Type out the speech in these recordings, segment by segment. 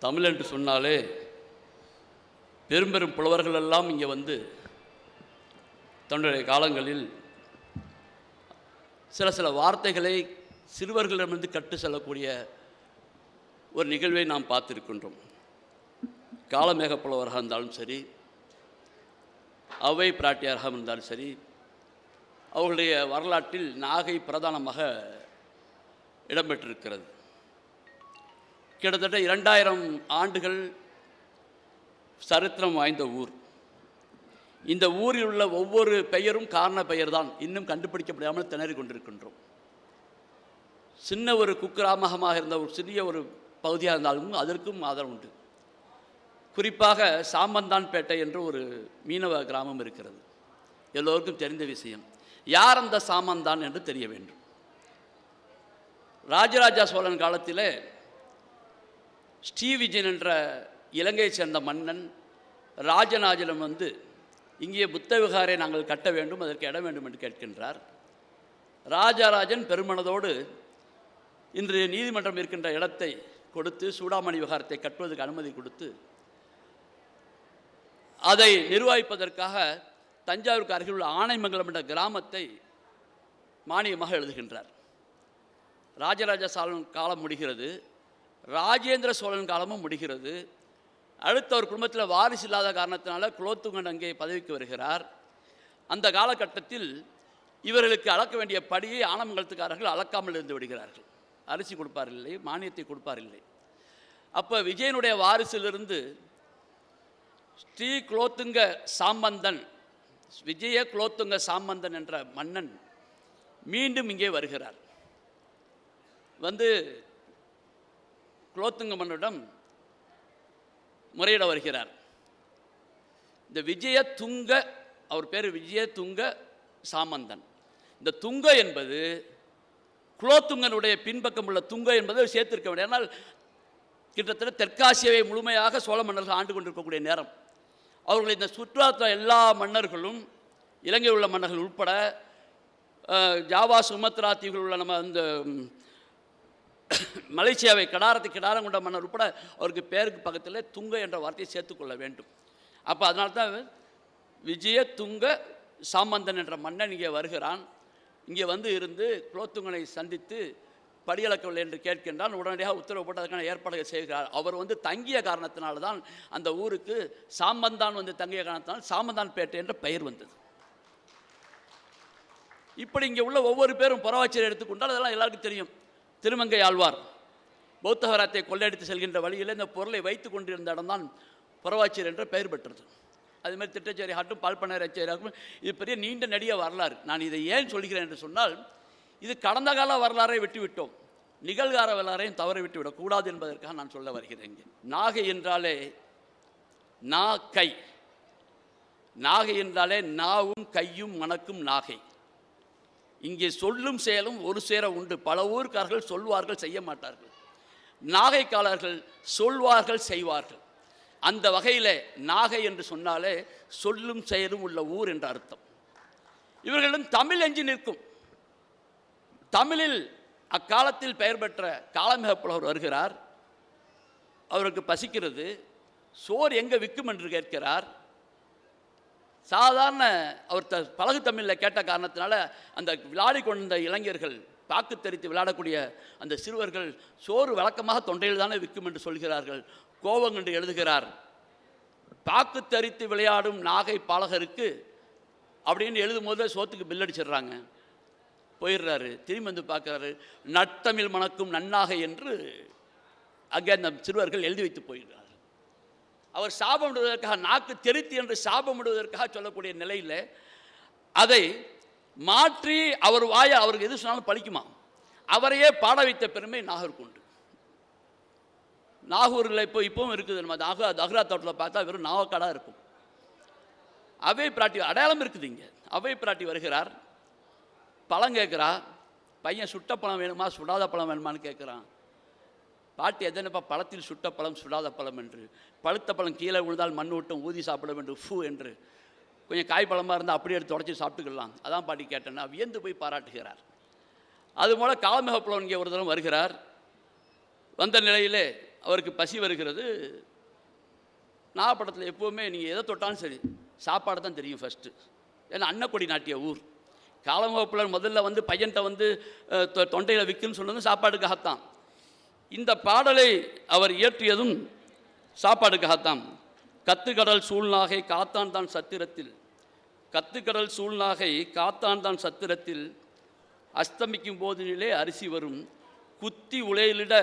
தமிழ் என்று சொன்னாலே பெரும் பெரும் புலவர்கள் எல்லாம் இங்கே வந்து தன்னுடைய காலங்களில் சில வார்த்தைகளை சிறுவர்களிடமிருந்து கற்று செல்லக்கூடிய ஒரு நிகழ்வை நாம் பார்த்திருக்கின்றோம். காலமேக புலவராக இருந்தாலும் சரி, அவை பிராட்டியாராக இருந்தாலும் சரி, அவர்களுடைய வரலாற்றில் நாகை பிரதானமாக இடம்பெற்றிருக்கிறது. கிட்டத்தட்ட 2000 ஆண்டுகள் சரித்திரம் வாய்ந்த ஊர். இந்த ஊரில் உள்ள ஒவ்வொரு பெயரும் காரண பெயர் தான், இன்னும் கண்டுபிடிக்கப்படாமல் திணறி கொண்டிருக்கின்றோம். சின்ன ஒரு குக்கிராமமாக இருந்த ஒரு சிறிய ஒரு பகுதியாக இருந்தாலும் அதற்கும் ஆதரவு உண்டு. குறிப்பாக சாம்பந்தான்பேட்டை என்று ஒரு மீனவ கிராமம் இருக்கிறது. எல்லோருக்கும் தெரிந்த விஷயம். யார் அந்த சாமந்தான் என்று தெரிய வேண்டும். ராஜராஜ சோழன் காலத்திலே ஸ்ரீவிஜயன் என்ற இலங்கையை சேர்ந்த மன்னன் ராஜராஜனிடம் வந்து இங்கே புத்த விகாரை நாங்கள் கட்ட வேண்டும், அதற்கு இடம் வேண்டும் என்று கேட்கின்றார். ராஜராஜன் பெருமனதோடு இன்று நீதிமன்றம் இருக்கின்ற இடத்தை கொடுத்து சூடாமணி விகாரத்தை கட்டுவதற்கு அனுமதி கொடுத்து அதை நிர்வகிப்பதற்காக தஞ்சாவூருக்கு அருகில் உள்ள ஆனைமங்கலம் என்ற கிராமத்தை மானியமாக எழுதுகின்றார். ராஜராஜ சோழன் காலம் முடிகிறது, ராஜேந்திர சோழன் காலமும் முடிகிறது. அடுத்த ஒரு குடும்பத்தில் வாரிசு இல்லாத காரணத்தினால குலோத்துங்கன் அங்கே பதவிக்கு வருகிறார். அந்த காலகட்டத்தில் இவர்களுக்கு அளக்க வேண்டிய படியை ஆனமங்கலத்துக்காரர்கள் அளக்காமல் இருந்து விடுகிறார்கள். அரிசி கொடுப்பார் இல்லை, மானியத்தை கொடுப்பார் இல்லை. அப்போ விஜயனுடைய வாரிசிலிருந்து ஸ்ரீ குலோத்துங்க சாமந்தன், விஜய குலோத்துங்க சாமந்தன் என்ற மன்னன் மீண்டும் இங்கே வருகிறார். வந்து குலோத்துங்க மன்னரிடம் முறையிட வருகிறார். இந்த விஜயதுங்க, அவர் பேர் விஜயதுங்க சாமந்தன். இந்த துங்க என்பது குலோத்துங்கனுடைய பின்பக்கம் உள்ள துங்க என்பதை சேர்த்திருக்க வேண்டும். ஆனால் கிட்டத்தட்ட தெற்காசியாவை முழுமையாக சோழ மன்னர்கள் ஆண்டு கொண்டிருக்கக்கூடிய நேரம். அவர்கள் இந்த சுற்றுலாத்துறை எல்லா மன்னர்களும், இலங்கையில் உள்ள மன்னர்கள் உட்பட, ஜாவா சுமத்ரா தீவுகள் உள்ள நம்ம இந்த மலேசியாவை கிடாரம் கொண்ட மன்னர் உட்பட அவருக்கு பேருக்கு பக்கத்தில் துங்க என்ற வார்த்தையை சேர்த்துக்கொள்ள வேண்டும். அப்போ அதனால தான் விஜய துங்க சாமந்தன் என்ற மன்னன் இங்கே வருகிறான். இங்கே வந்து இருந்து குலோத்துங்கனை சந்தித்து படியளக்கவில்லை என்று கேட்கின்றான். உடனடியாக உத்தரவு போட்டு அதற்கான ஏற்பாடுகள் செய்கிறார். அவர் வந்து தங்கிய காரணத்தினால தான் அந்த ஊருக்கு சாமந்தான் வந்து தங்கிய காரணத்தினால் சாமந்தான்பேட்டை என்ற பெயர் வந்தது. இப்படி இங்கே உள்ள ஒவ்வொரு பேரும் புறவாட்சியர் எடுத்துக்கொண்டால் அதெல்லாம் எல்லாருக்கும் தெரியும். திருமங்கை ஆழ்வார் பௌத்தகராத்தை கொள்ளையடித்து செல்கின்ற வழியில் இந்த பொருளை வைத்து கொண்டிருந்த இடம்தான் புறவாட்சியர் என்ற பெயர் பெற்றது. அதுமாதிரி திட்டச்சேரி ஆகட்டும், பால்பண்ணாரச்சேரி ஆகட்டும், இது பெரிய நீண்ட நெடிய வரலாறு. நான் இதை ஏன் சொல்கிறேன் என்று சொன்னால், இது கடந்த கால வரலாறை விட்டுவிட்டோம், நிகழ்கால வரலாறையும் தவற விட்டு விடக்கூடாது என்பதற்காக நான் சொல்ல வருகிறேன். நாகை என்றாலே நாகை என்றாலே நாவும் கையும் மணக்கும் நாகை. இங்கே சொல்லும் செயலும் ஒரு சேர உண்டு. பல ஊர்க்காரர்கள் சொல்வார்கள், செய்ய மாட்டார்கள். நாகைக்காரர்கள் சொல்வார்கள், செய்வார்கள். அந்த வகையில் நாகை என்று சொன்னாலே சொல்லும் செயலும் உள்ள ஊர் என்ற அர்த்தம். இவர்களிடம் தமிழ் எஞ்சி நிற்கும். தமிழில் அக்காலத்தில் பெயர் பெற்ற காலமேக புலவர் வருகிறார். அவருக்கு பசிக்கிறது. சோறு எங்கே விற்கும் என்று கேட்கிறார். சாதாரண அவர் பழகு தமிழில் கேட்ட காரணத்தினால அந்த விளையாடி கொண்ட இளைஞர்கள், பாக்கு தெரித்து விளையாடக்கூடிய அந்த சிறுவர்கள், சோறு வழக்கமாக தொண்டையில் தானே விற்கும் என்று சொல்கிறார்கள். கோபம் என்று எழுதுகிறார். பாக்கு தரித்து விளையாடும் நாகை பாலகருக்கு அப்படின்னு எழுதும் போது சோத்துக்கு பில் அடிச்சிடுறாங்க. போயிடுறாரு. திரும்பி வந்து பார்க்குறாரு. நட்டமிழ் மணக்கும் நன்னாகை என்று அங்கே அந்த சிறுவர்கள் எழுதி வைத்து போயிடுறார். அவர் சாபமிடுவதற்காக, நாக்கு தெரித்து என்று சாபமிடுவதற்காக சொல்லக்கூடிய நிலையில் அதை மாற்றி அவர் வாயை அவருக்கு எது சொன்னாலும் பழிக்குமா. அவரையே பாட வைத்த பெருமை நாகூருக்கு உண்டு. நாகூரில் இப்போவும் இருக்குது. நம்ம தஹ்ரா தோட்டத்தில் பார்த்தா வெறும் நாவக்காடாக இருக்கும். அவை பிராட்டி அடையாளம் இருக்குது. இங்கே அவை பிராட்டி வருகிறார். பழம் கேட்குறா. பையன் சுட்ட பழம் வேணுமா சுடாத பழம் வேணுமான்னு கேட்குறான். பாட்டி எதனப்பா பழத்தில் சுட்ட பழம் சுடாத பழம் என்று, பழுத்த பழம் கீழே விழுந்தால் மண் விட்டும் ஊதி சாப்பிட வேண்டும் ஃபூ என்று, கொஞ்சம் காய் பழமாக இருந்தால் அப்படியே எடுத்து உடச்சி சாப்பிட்டுக்கலாம். அதான் பாட்டி கேட்டேன்னா வியந்து போய் பாராட்டுகிறார். அதுபோல் காலமேக புலவன் இங்கே ஒரு தரம் வருகிறார். வந்த நிலையிலே அவருக்கு பசி வருகிறது. நாகப்பட்டினத்தில் எப்போவுமே நீங்கள் எதை தொட்டாலும் சரி சாப்பாடு தான் தெரியும் ஃபஸ்ட்டு. ஏன்னா அன்னக்கொடி நாட்டிய ஊர். காலமுகப்பில் முதல்ல வந்து பையன்கிட்ட வந்து தொண்டையில் விற்குன்னு சொன்னதும் சாப்பாடுக்காகத்தான். இந்த பாடலை அவர் இயற்றியதும் சாப்பாடுக்காகத்தான். கத்துக்கடல் சூழ்நாகை காத்தான் தான் சத்திரத்தில், கத்துக்கடல் சூழ்நாகை காத்தான் தான் சத்திரத்தில், அஸ்தமிக்கும் போதினிலே அரிசி வரும், குத்தி உலையிலிட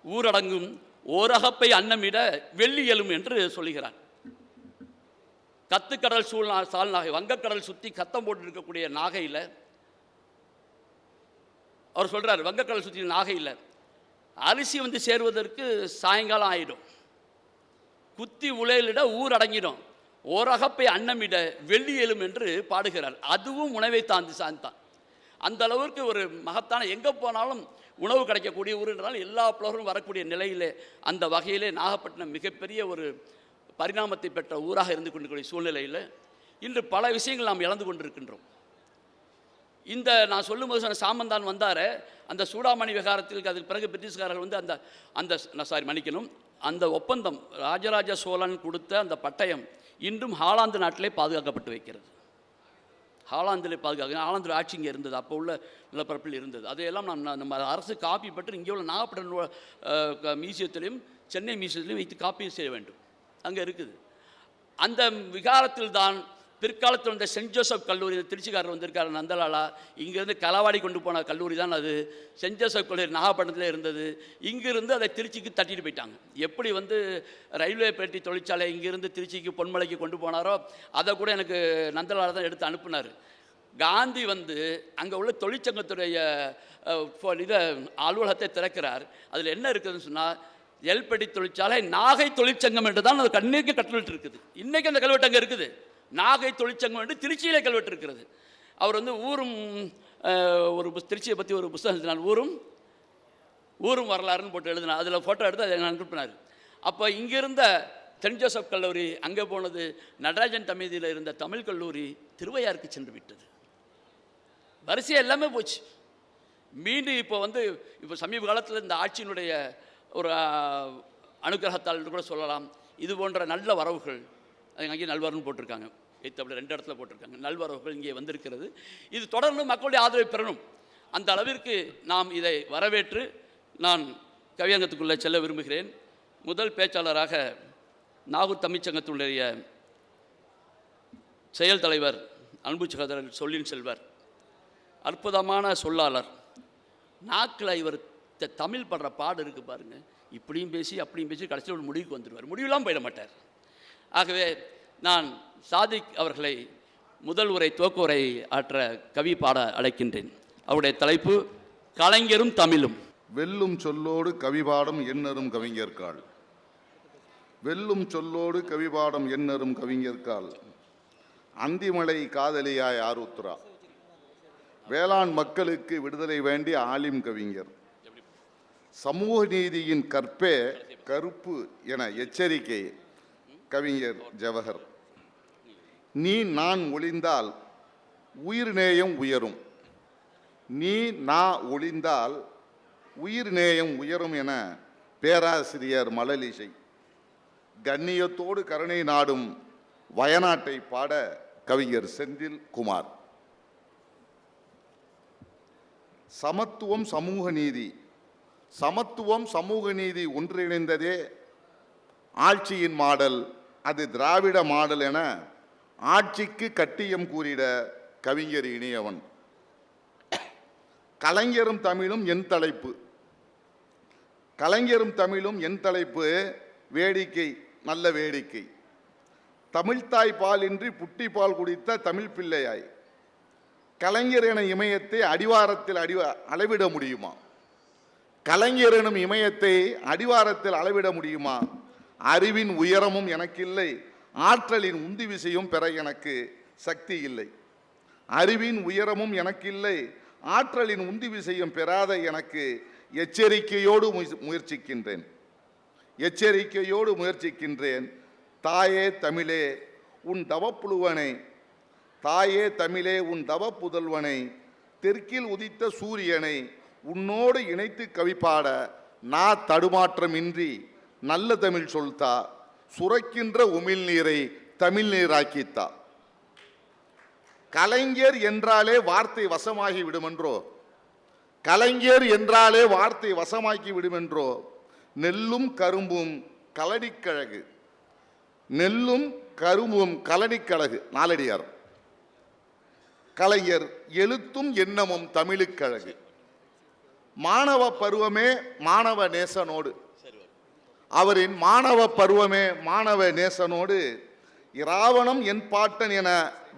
ஊரடங்கும், ஓரகப்பை அன்னமிட வெள்ளி எழும் என்று சொல்லுகிறார். கத்துக்கடல் சால்நாகை, வங்கக்கடல் சுற்றி கத்தம் போட்டு இருக்கக்கூடிய நாகையில் அவர் சொல்கிறார், வங்கக்கடல் சுற்றி நாகையில் அரிசி வந்து சேருவதற்கு சாயங்காலம் ஆகிடும், குத்தி உலையிலிட ஊர் அடங்கிடும், ஓரகப்பை அன்னமிட வெள்ளி எழும் என்று பாடுகிறார். அதுவும் உணவை தாண்டி சார்ந்தான். அந்த அளவிற்கு ஒரு மகத்தான, எங்கே போனாலும் உணவு கிடைக்கக்கூடிய ஊர் என்றால் எல்லா புலவரும் வரக்கூடிய நிலையிலே, அந்த வகையிலே நாகப்பட்டினம் மிகப்பெரிய ஒரு பரிணாமத்தை பெற்ற ஊராக இருந்து கொண்டிருக்கிற சூழ்நிலையில் இன்று பல விஷயங்கள் நாம் இழந்து கொண்டிருக்கின்றோம். இந்த நான் சொல்லும்போது சொன்ன சாமந்தான் வந்தார், அந்த சூடாமணி விகாரத்தில் அதுக்கு பிறகு பிரிட்டிஷ்காரர்கள் வந்து அந்த ஒப்பந்தம் ராஜராஜ சோழன் கொடுத்த அந்த பட்டயம் இன்றும் ஹாலாந்து நாட்டிலே பாதுகாக்கப்பட்டு வைக்கிறது. ஹாலாந்திலே ஹாலாந்து ஆட்சி இங்கே இருந்தது, அப்போ உள்ள நிலப்பரப்பில் இருந்தது. அதையெல்லாம் நம்ம அரசு காப்பி பெற்று இங்கே உள்ள நாகப்பட்டினம் மியூசியத்திலையும் சென்னை மியூசியத்திலையும் வைத்து காப்பி செய்ய வேண்டும். அங்கே இருக்குது. அந்த விகாரத்தில் தான் பிற்காலத்தில் வந்த சென்ட் ஜோசப் கல்லூரி, திருச்சிக்காரர் வந்திருக்கார் நந்தலாலா, இங்கேருந்து களவாடி கொண்டு போன கல்லூரி தான் அது. சென்ட் ஜோசப் கல்லூரி நாகப்பட்டினத்தில் இருந்தது. இங்கிருந்து அதை திருச்சிக்கு தட்டிட்டு போயிட்டாங்க. எப்படி வந்து ரயில்வே பெட்டி தொழிற்சாலை இங்கிருந்து திருச்சிக்கு பொன்மலைக்கு கொண்டு போனாரோ அதை கூட எனக்கு நந்தலாலா தான் எடுத்து அனுப்புனார். காந்தி வந்து அங்கே உள்ள தொழிற்சங்கத்துடைய இதை அலுவலகத்தை திறக்கிறார். அதில் என்ன இருக்குதுன்னு சொன்னால், எல்பெட்டி தொழிற்சாலை நாகை தொழிற்சங்கம் என்று தான் அது கண்ணீருக்கு கல்வெட்டு இருக்குது. இன்றைக்கி அந்த கல்வெட்டு அங்கே இருக்குது. நாகை தொழிற்சங்கம் என்று திருச்சியிலே கல்வெட்டு இருக்கிறது. அவர் வந்து ஊரும் ஒரு திருச்சியை பற்றி ஒரு புத்தகம் எழுதினார், ஊரும் வரலாறுன்னு போட்டு எழுதினார். அதில் ஃபோட்டோ எடுத்து அதை அனுப்பினார். அப்போ இங்கிருந்த சென்ட் ஜோசப் கல்லூரி அங்கே போனது, நடராஜன் தமிழில் இருந்த தமிழ் கல்லூரி திருவையாருக்கு சென்று விட்டது. வரிசையாக எல்லாமே போச்சு. மீண்டும் இப்போ சமீப காலத்தில் இந்த ஆட்சியினுடைய ஒரு அனுகிரகத்தால் கூட சொல்லலாம், இது போன்ற நல்ல வரவுகள் அங்கே நல்வரவுன்னு போட்டிருக்காங்க, அப்படி 2 இடத்துல போட்டிருக்காங்க. நல்வரவுகள் இங்கே வந்திருக்கிறது. இது தொடர்ந்து மக்களுடைய ஆதரவை பெறணும். அந்த அளவிற்கு நாம் இதை வரவேற்று நான் கவியரங்கத்துக்குள்ளே செல்ல விரும்புகிறேன். முதல் பேச்சாளராக நாகூர் தமிழ்ச்சங்கத்தினுடைய செயல் தலைவர் அன்பு சகோதரர் சொல்லின் செல்வர், அற்புதமான சொல்லாளர். நாக்கில் இவர் தமிழ் படுற பாடு இருக்குது பாருங்கள். இப்படியும் பேசி அப்படியும் பேசி கடைசியில் ஒரு முடிவுக்கு வந்துடுவார், முடிவெல்லாம் போயிட மாட்டார். ஆகவே நான் சாதிக் அவர்களை முதல் உரை துவக்க உரை ஆற்ற கவி பாட அழைக்கின்றேன். அவருடைய தலைப்பு கலைஞரும் தமிழும். வெல்லும் சொல்லோடு கவிபாடம் எண்ணரும் கவிஞர்காள், வெல்லும் சொல்லோடு கவிபாடம் எண்ணரும் கவிஞர்காள், அந்திமலை காதலியாய் ஆருத்ரா, வேளாண் மக்களுக்கு விடுதலை வேண்டிய ஆலிம் கவிஞர், சமூக நீதியின் கற்பே கருப்பு என எச்சரிக்கை கவிஞர் ஜவஹர். நீ நான் ஒளிந்தால் உயிர் நேயம் உயரும், நீ நான் ஒளிந்தால் உயிர் நேயம் உயரும் என பேராசிரியர் மழலிசை. கண்ணியத்தோடு கருணை நாடும் வயநாட்டை பாட கவிஞர் செந்தில் குமார். சமத்துவம் சமூக நீதி, சமத்துவம் சமூக நீதி ஒன்றிணைந்ததே ஆட்சியின் மாடல், அது திராவிட மாடல் என ஆட்சிக்கு கட்டியம் கூறிட கவிஞர் இனியவன். கலைஞரும் தமிழும் என் தலைப்பு, கலைஞரும் தமிழும் என் தலைப்பு, வேடிக்கை நல்ல வேடிக்கை. தமிழ்த்தாய் பாலின்றி புட்டி பால் குடித்த தமிழ் பிள்ளையாய், கலைஞர் என இமயத்தை அடிவாரத்தில் அளவிட முடியுமா? கலைஞர் எனும் இமயத்தை அடிவாரத்தில் அளவிட முடியுமா? அறிவின் உயரமும் எனக்கில்லை, ஆற்றலின் உந்தி விசையும் பெற எனக்கு சக்தி இல்லை. அறிவின் உயரமும் எனக்கில்லை, ஆற்றலின் உந்தி விசையும் பெறாத எனக்கு எச்சரிக்கையோடு முயற்சிக்கின்றேன், எச்சரிக்கையோடு முயற்சிக்கின்றேன். தாயே தமிழே உன் தவப்புழுவனை, தாயே தமிழே உன் தவப்புதல்வனை, தெற்கில் உதித்த சூரியனை உன்னோடு இணைத்து கவிப்பாட நா தடுமாற்றமின்றி நல்ல தமிழ் சொல்தா, சுரக்கின்ற உமிழ்நீரை தமிழ் நீராக்கித்தா. கலைஞர் என்றாலே வார்த்தை வசமாகி விடுமென்றோ, கலைஞர் என்றாலே வார்த்தை வசமாக்கி விடுமென்றோ, நெல்லும் கரும்பும் கலனிக்கழகு, நெல்லும் கரும்பும் கலனிக்கழகு. நாலடியார். கலைஞர் எழுத்தும் எண்ணமும் தமிழுக்கழகு. மாணவ பருவமே மாணவ நேசனோடு, அவரின் மாணவ பருவமே மாணவ நேசனோடு இராவணம் என் பாட்டன் என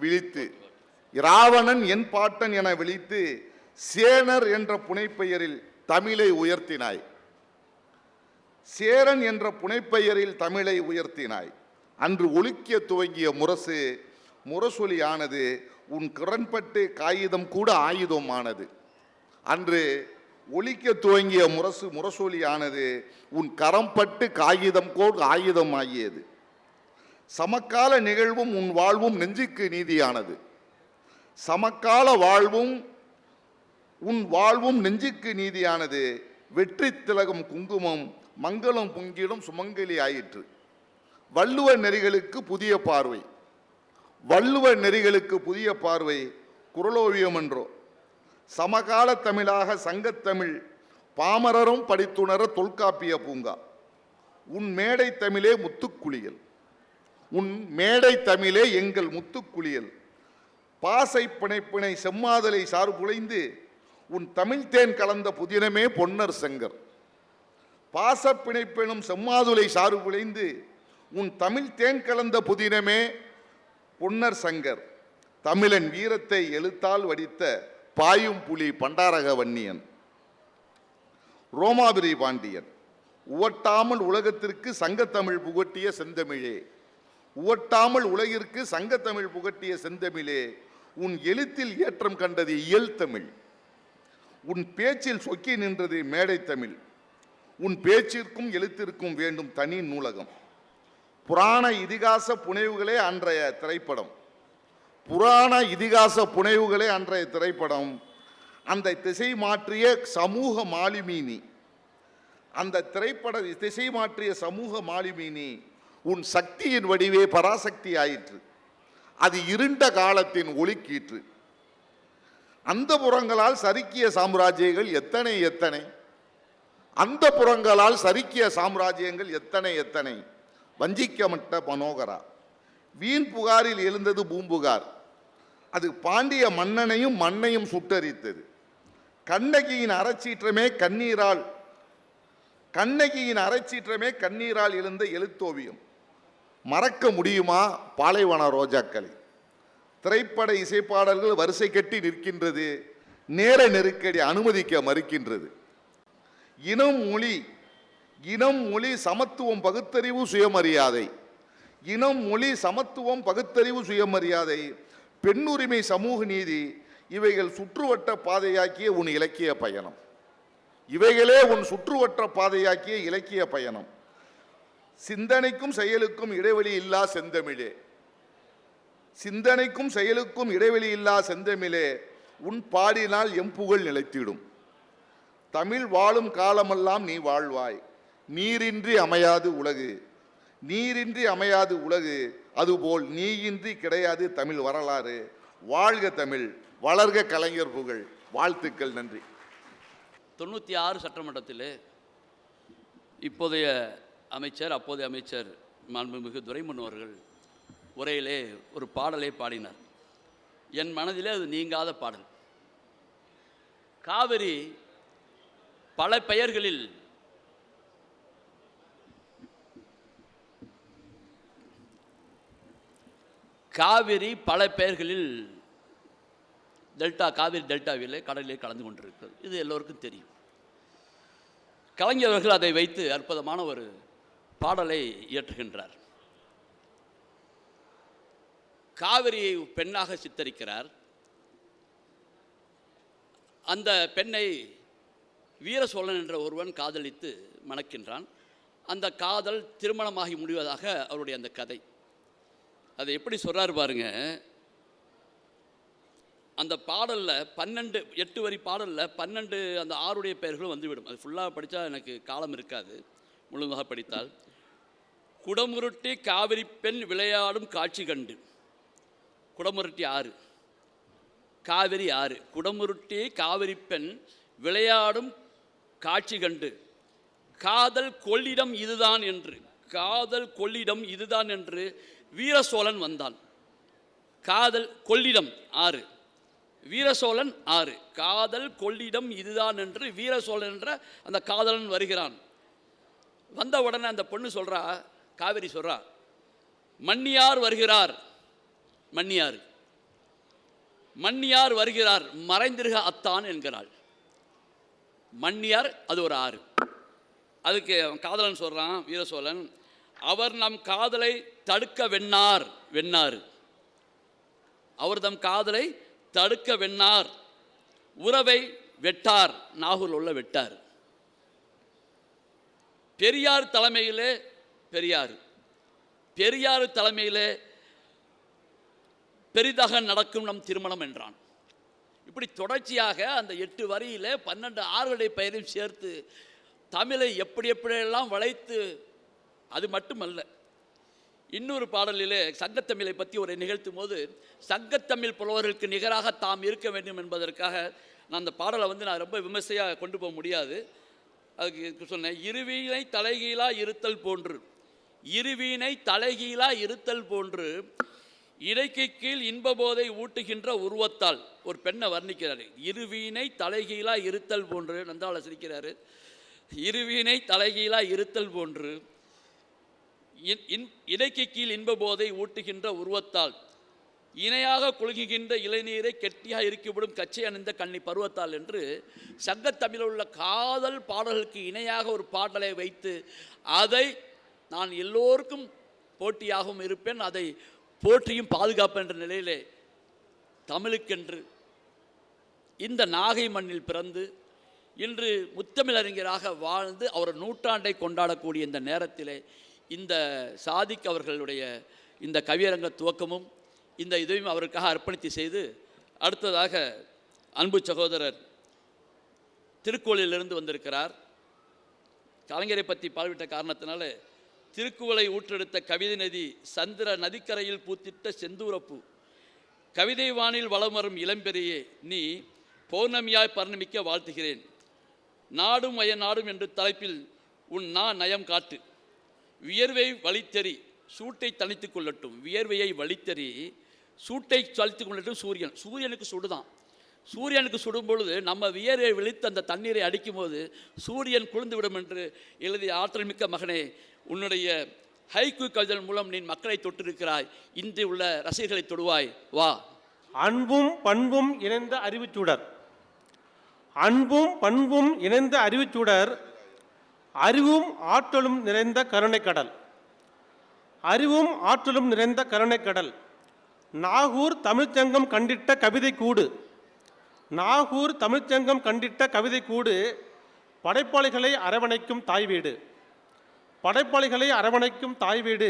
விழித்து, இராவணன் என் பாட்டன் என விழித்து சேனர் என்ற புனைப்பெயரில் தமிழை உயர்த்தினாய். சேரன் என்ற புனைப்பெயரில் தமிழை உயர்த்தினாய். அன்று ஒலிக்க துவங்கிய முரசு முரசொலியானது, உன் குரன்பட்டு காகிதம் கூட ஆயுதமானது. அன்று ஒலிக்க துவங்கிய முரசு முரசொலியானது, உன் கரம்பட்டு காகிதம் கோடு ஆயுதம் ஆகியது. சமகால நிகழ்வும் உன் வாழ்வும் நெஞ்சுக்கு நீதியானது. சமகால வாழ்வும் உன் வாழ்வும் நெஞ்சுக்கு நீதியானது. வெற்றி திலகம் குங்குமம் மங்களம் பொங்கிடும் சுமங்கலி ஆயிற்று. வள்ளுவ நெறிகளுக்கு புதிய பார்வை, வள்ளுவ நெறிகளுக்கு புதிய பார்வை குறளோவியம் என்றோ. சமகால தமிழாக சங்கத்தமிழ் பாமரரும் படித்துணர தொல்காப்பிய பூங்கா. உன் மேடை தமிழே முத்துக்குளியல், உன் மேடை தமிழே எங்கள் முத்துக்குளியல். பாசை பிணைப்பினை செம்மாதலை சார்புழைந்து உன் தமிழ் தேன் கலந்த புதினமே பொன்னர் செங்கர். பாச பிணைப்பெனும் செம்மாதுளை சார்புழைந்து உன் தமிழ் தேன் கலந்த புதினமே பொன்னர் சங்கர். தமிழன் வீரத்தை எழுத்தால் வடித்த பாயும் புலி பண்டாரக வன்னியன். ரோமாபுரி பாண்டியன். உவட்டாமல் உலகத்திற்கு சங்கத்தமிழ் புகட்டிய செந்தமிழே, உவட்டாமல் உலகிற்கு சங்கத்தமிழ் புகட்டிய செந்தமிழே, உன் எழுத்தில் ஏற்றம் கண்டது இயல் தமிழ், உன் பேச்சில் சொக்கி நின்றது மேடை தமிழ். உன் பேச்சிற்கும் எழுத்திற்கும் வேண்டும் தனி நூலகம். புராண இதிகாச புனைவுகளே அன்றைய திரைப்படம், புராண இதிகாச புனைவுகளே அன்றைய திரைப்படம். அந்த திசை மாற்றிய சமூக மாலுமீனி, அந்த திரைப்பட திசை மாற்றிய சமூக மாலுமீனி உன் சக்தியின் வடிவே பராசக்தி ஆயிற்று. அது இருண்ட காலத்தின் ஒளிக்கீற்று. அந்த புறங்களால் சறுக்கிய சாம்ராஜ்யங்கள் எத்தனை எத்தனை, அந்த புறங்களால் சறுக்கிய சாம்ராஜ்யங்கள் எத்தனை எத்தனை. வஞ்சிக்கமட்ட மனோகரா. வீண் புகாரில் எழுந்தது பூம்புகார். அது பாண்டிய மன்னனையும் மண்ணையும் சுட்டரித்தது. கண்ணகியின் அறச்சீற்றமே கண்ணீரால், கண்ணகியின் அறச்சீற்றமே கண்ணீரால் எழுந்த எழுத்தோவியம். மறக்க முடியுமா பாலைவன ரோஜாக்களை? திரைப்பட இசைப்பாடல்கள் வரிசை கட்டி நிற்கின்றது. நேர நெருக்கடி அனுமதிக்க மறுக்கின்றது. இனம் மொழி, இனம் மொழி சமத்துவம் பகுத்தறிவு சுயமரியாதை, இனம் மொழி சமத்துவம் பகுத்தறிவு சுயமரியாதை, பெண்ணுரிமை சமூக நீதி, இவைகள் சுற்றுவட்ட பாதையாக்கிய உன் இலக்கிய பயணம். இவைகளே உன் சுற்றுவட்ட பாதையாக்கிய இலக்கிய பயணம். சிந்தனைக்கும் செயலுக்கும் இடைவெளி இல்லா செந்தமிழே, சிந்தனைக்கும் செயலுக்கும் இடைவெளி இல்லா செந்தமிழே, உன் பாடினால் எம்புகழ் நிலைத்திடும். தமிழ் வாழும் காலமெல்லாம் நீ வாழ்வாய். நீரின்றி அமையாது உலகு, நீரின்றி அமையாது உலகு, அதுபோல் நீயின்றி கிடையாது தமிழ் வரலாறு. வாழ்க தமிழ், வளர்க கலைஞர் புகழ். வாழ்த்துக்கள், நன்றி. 96 சட்டமன்றத்தில் இப்போதைய அமைச்சர், அப்போதைய அமைச்சர் மாண்புமிகு துரைமுன் அவர்கள் உரையிலே ஒரு பாடலை பாடினார். என் மனதிலே அது நீங்காத பாடல். காவிரி பல பெயர்களில் காவிரி பல பெயர்களில் டெல்டா, காவிரி டெல்டாவிலே கடலிலே கலந்து கொண்டிருக்கிறது. இது எல்லோருக்கும் தெரியும். கலைஞர் அவர்கள் அதை வைத்து அற்புதமான ஒரு பாடலை இயற்றுகின்றார். காவிரியை பெண்ணாக சித்தரிக்கிறார். அந்த பெண்ணை வீர சோழன் என்ற ஒருவன் காதலித்து மணக்கின்றான். அந்த காதல் திருமணமாகி முடிவதாக அவருடைய அந்த கதை. அதை எப்படி சொல்றார் பாருங்க. அந்த பாடலில் 12 8 வரி பாடலில் 12 அந்த ஆறுடைய பெயர்களும் வந்துவிடும். அது ஃபுல்லாக படித்தா எனக்கு காலம் இருக்காது, முழுமையாக படித்தால். குடமுருட்டி காவிரி பெண் விளையாடும் காட்சி கண்டு. குடமுருட்டி ஆறு, காவிரி ஆறு. குடமுருட்டி காவிரி பெண் விளையாடும் காட்சி கண்டு காதல் கொள்ளிடம் இதுதான் என்று, காதல் கொள்ளிடம் இதுதான் என்று வீரசோழன் வந்தான். காதல் கொள்ளிடம் ஆறு, வீரசோழன் ஆறு. காதல் கொள்ளிடம் இதுதான் என்று வீரசோழன் என்ற அந்த காதலன் வருகிறான். வந்த உடனே அந்த பொண்ணு சொல்கிறா, காவிரி சொல்கிறா, மன்னியார் வருகிறார். மன்னியார் மன்னியார் வருகிறார், மறைந்திருக அத்தான் என்கிறாள். மன்னியார் அது ஒரு ஆறு. அதுக்கு காதலன் சொல்கிறான் வீரசோழன், அவர் நம் காதலை தடுக்க வெண்ணார். வெண்ணாறு. அவர் தம் காதலை தடுக்க வெண்ணார், உறவை வெட்டார். நாகூரில் உள்ள வெட்டார். பெரியார் தலைமையிலே பெரியார், பெரியார் தலைமையிலே பெரிதாக நடக்கும் நம் திருமணம் என்றான். இப்படி தொடர்ச்சியாக அந்த 8 வரியிலே 12 ஆறுகளுடைய பெயரையும் சேர்த்து தமிழை எப்படி எப்படியெல்லாம் வளைத்து, அது மட்டுமல்ல, இன்னொரு பாடலிலே சங்கத்தமிழை பற்றி ஒரு நிகழ்த்தும் போது சங்கத்தமிழ் புலவர்களுக்கு நிகராக தாம் இருக்க வேண்டும் என்பதற்காக நான் அந்த பாடலை நான் ரொம்ப விமர்சையாக கொண்டு போக முடியாது. அதுக்கு சொன்னேன், இருவீனை தலைகீழா இருத்தல் போன்று, இருவீனை தலைகீழா இருத்தல் போன்று இடைக்கு கீழ் இன்பபோதை ஊட்டுகின்ற உருவத்தால். ஒரு பெண்ணை வர்ணிக்கிறாரு, இருவீனை தலைகீழா இருத்தல் போன்று. நந்தாள சிரிக்கிறாரு. இருவீனை தலைகீழா இருத்தல் போன்று இடைக்கு கீழ் இன்பபோதை ஊட்டுகின்ற உருவத்தால் இணையாக குலுங்குகின்ற இளைநீரை கெட்டியாக இறுக்கிவிடும் கச்சை அணிந்த கண்ணி பருவத்தால் என்று சங்கத்தமிழில் உள்ள காதல் பாடல்களுக்கு இணையாக ஒரு பாடலை வைத்து அதை நான் எல்லோருக்கும் போட்டியாகவும் இருப்பேன், அதை போற்றியும் பாதுகாப்பேன் என்ற நிலையிலே தமிழுக்கென்று இந்த நாகை மண்ணில் பிறந்து இன்று முத்தமிழறிஞராக வாழ்ந்து அவர் நூற்றாண்டை கொண்டாடக்கூடிய இந்த நேரத்திலே இந்த சாதிக் அவர்களுடைய இந்த கவியரங்க துவக்கமும் இந்த இதையும் அவருக்காக அர்ப்பணித்து செய்து, அடுத்ததாக அன்பு சகோதரர் திருக்கோளிலிருந்து வந்திருக்கிறார். கலைஞரை பற்றி பால்விட்ட காரணத்தினால திருக்குவளை ஊற்றெடுத்த கவிதை நதி சந்திர நதிக்கரையில் பூத்திட்ட செந்தூரப்பூ, கவிதை வானில் வளம் வரும் இளம்பெரியே நீ பௌர்ணமியாய் பரிணமிக்க வாழ்த்துகிறேன். நாடும் வய நாடும் என்று தலைப்பில் உன் நயம் காட்டு, வியர்வை வழித்தறி சூட்டை தணித்து கொள்ளட்டும். வியர்வையை வழித்தறி சூட்டை தளித்து கொள்ளட்டும். சூரியனுக்கு சுடுதான். சூரியனுக்கு சுடும் பொழுது நம்ம வியர்வை விழித்து அந்த தண்ணீரை அடிக்கும்போது சூரியன் குளிர்ந்து விடும் என்று எழுதிய ஆற்றல் மிக்க மகனே, உன்னுடைய ஹைக்கூ கவிதல் மூலம் நீ மக்களை தொட்டிருக்கிறாய். இன்று உள்ள ரசிகர்களை தொடுவாய், வா. அன்பும் பண்பும் இணைந்த அறிவுச்சூடர், அன்பும் பண்பும் இணைந்த அறிவுச்சூடர், அறிவும் ஆற்றலும் நிறைந்த கருணைக்கடல், அறிவும் ஆற்றலும் நிறைந்த கருணைக்கடல். நாகூர் தமிழ்ச்சங்கம் கண்டிட்ட கவிதை கூடு, நாகூர் தமிழ்ச்சங்கம் கண்டிட்ட கவிதை கூடு, படைப்பாளிகளை அரவணைக்கும் தாய் வீடு, படைப்பாளிகளை அரவணைக்கும் தாய் வீடு.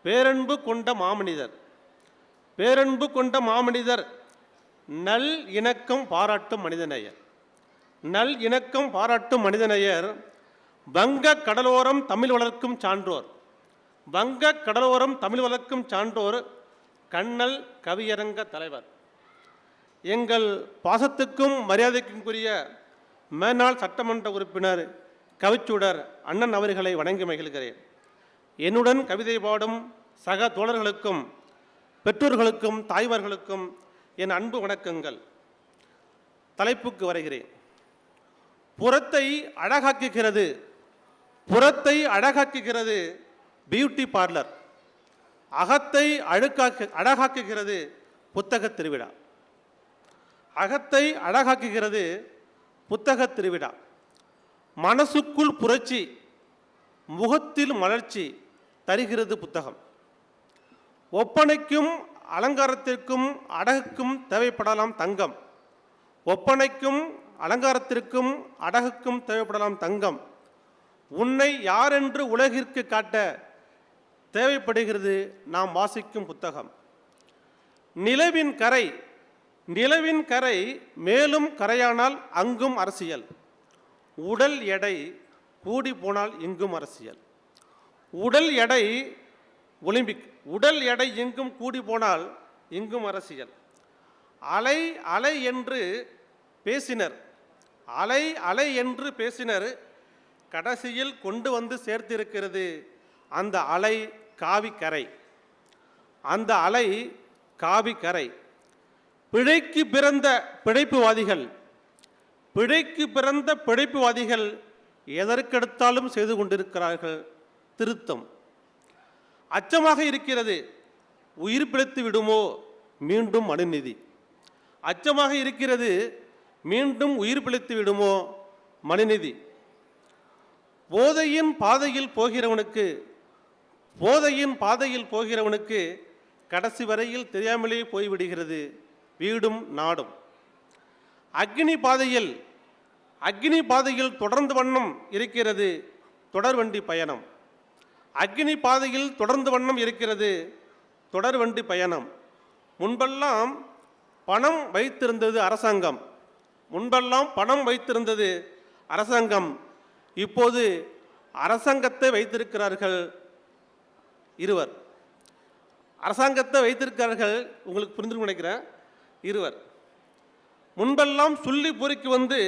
பேரன்பு கொண்ட மாமனிதர், பேரன்பு கொண்ட மாமனிதர், நல் இணக்கம் பாராட்டும் மனிதநேயர், நல் இணக்கம் பாராட்டும் மனிதநேயர். வங்க கடலோரம் தமிழ் வளர்க்கும் சான்றோர், வங்க கடலோரம் தமிழ் வளர்க்கும் சான்றோர், கண்ணல் கவியரங்க தலைவர். எங்கள் பாசத்துக்கும் மரியாதைக்குரிய மேனாள் சட்டமன்ற உறுப்பினர் கவிச்சூடர் அண்ணன் அவர்களை வணங்கி மகிழ்கிறேன். என்னுடன் கவிதை பாடும் சக தோழர்களுக்கும் பெற்றோர்களுக்கும் தாய்மார்களுக்கும் என் அன்பு வணக்கங்கள். தலைப்புக்கு வருகிறேன். புறத்தை அழகாக்குகிறது, புறத்தை அழகாக்குகிறது பியூட்டி பார்லர், அகத்தை அழகாக்குகிறது புத்தக திருவிழா, அகத்தை அழகாக்குகிறது புத்தக திருவிழா. மனசுக்குள் புரட்சி, முகத்தில் மலர்ச்சி தருகிறது புத்தகம். ஒப்பனைக்கும் அலங்காரத்திற்கும் அடகுக்கும் தேவைப்படலாம் தங்கம், ஒப்பனைக்கும் அலங்காரத்திற்கும் அடகுக்கும் தேவைப்படலாம் தங்கம். உன்னை யாரென்று உலகிற்கு காட்ட தேவைப்படுகிறது நாம் வாசிக்கும் புத்தகம். நிலவின் கரை நிலவின் கரை மேலும் கரையானால் அங்கும் அரசியல். உடல் எடை கூடி போனால் இங்கும் அரசியல். உடல் எடை ஒலிம்பிக். உடல் எடை எங்கும் கூடி போனால் இங்கும் அரசியல். அலை அலை என்று பேசினர், அலை அலை என்று பேசினர், கடைசியில் கொண்டு வந்து சேர்த்திருக்கிறது அந்த அலை காவிக்கரை. அந்த அலை காவிக்கரை. பிழைக்கு பிறந்த பிழைப்புவாதிகள், பிழைக்கு பிறந்த பிழைப்புவாதிகள் எதற்கெடுத்தாலும் செய்து கொண்டிருக்கிறார்கள் திருத்தம். அச்சமாக இருக்கிறது, உயிர் பிழைத்து விடுமோ மீண்டும் மனுநீதி. அச்சமாக இருக்கிறது, மீண்டும் உயிர் பிழைத்து விடுமோ மனுநீதி. போதையின் பாதையில் போகிறவனுக்கு, போதையின் பாதையில் போகிறவனுக்கு கடைசி வரையில் தெரியாமலே போய்விடுகிறது வீடும் நாடும். அக்னி பாதையில், அக்னி பாதையில் தொடர்ந்து வண்ணம் இருக்கிறது தொடர்வண்டி பயணம். அக்னி பாதையில் தொடர்ந்து வண்ணம் இருக்கிறது தொடர்வண்டி பயணம். முன்பெல்லாம் பணம் வைத்திருந்தது அரசாங்கம், முன்பெல்லாம் பணம் வைத்திருந்தது அரசாங்கம். இப்போது அரசாங்கத்தை வைத்திருக்கிறார்கள் இருவர். அரசாங்கத்தை வைத்திருக்கிறார்கள், உங்களுக்கு புரிந்து நினைக்கிறேன், இருவர். முன்பெல்லாம் சுள்ளி பொறுக்கி வந்து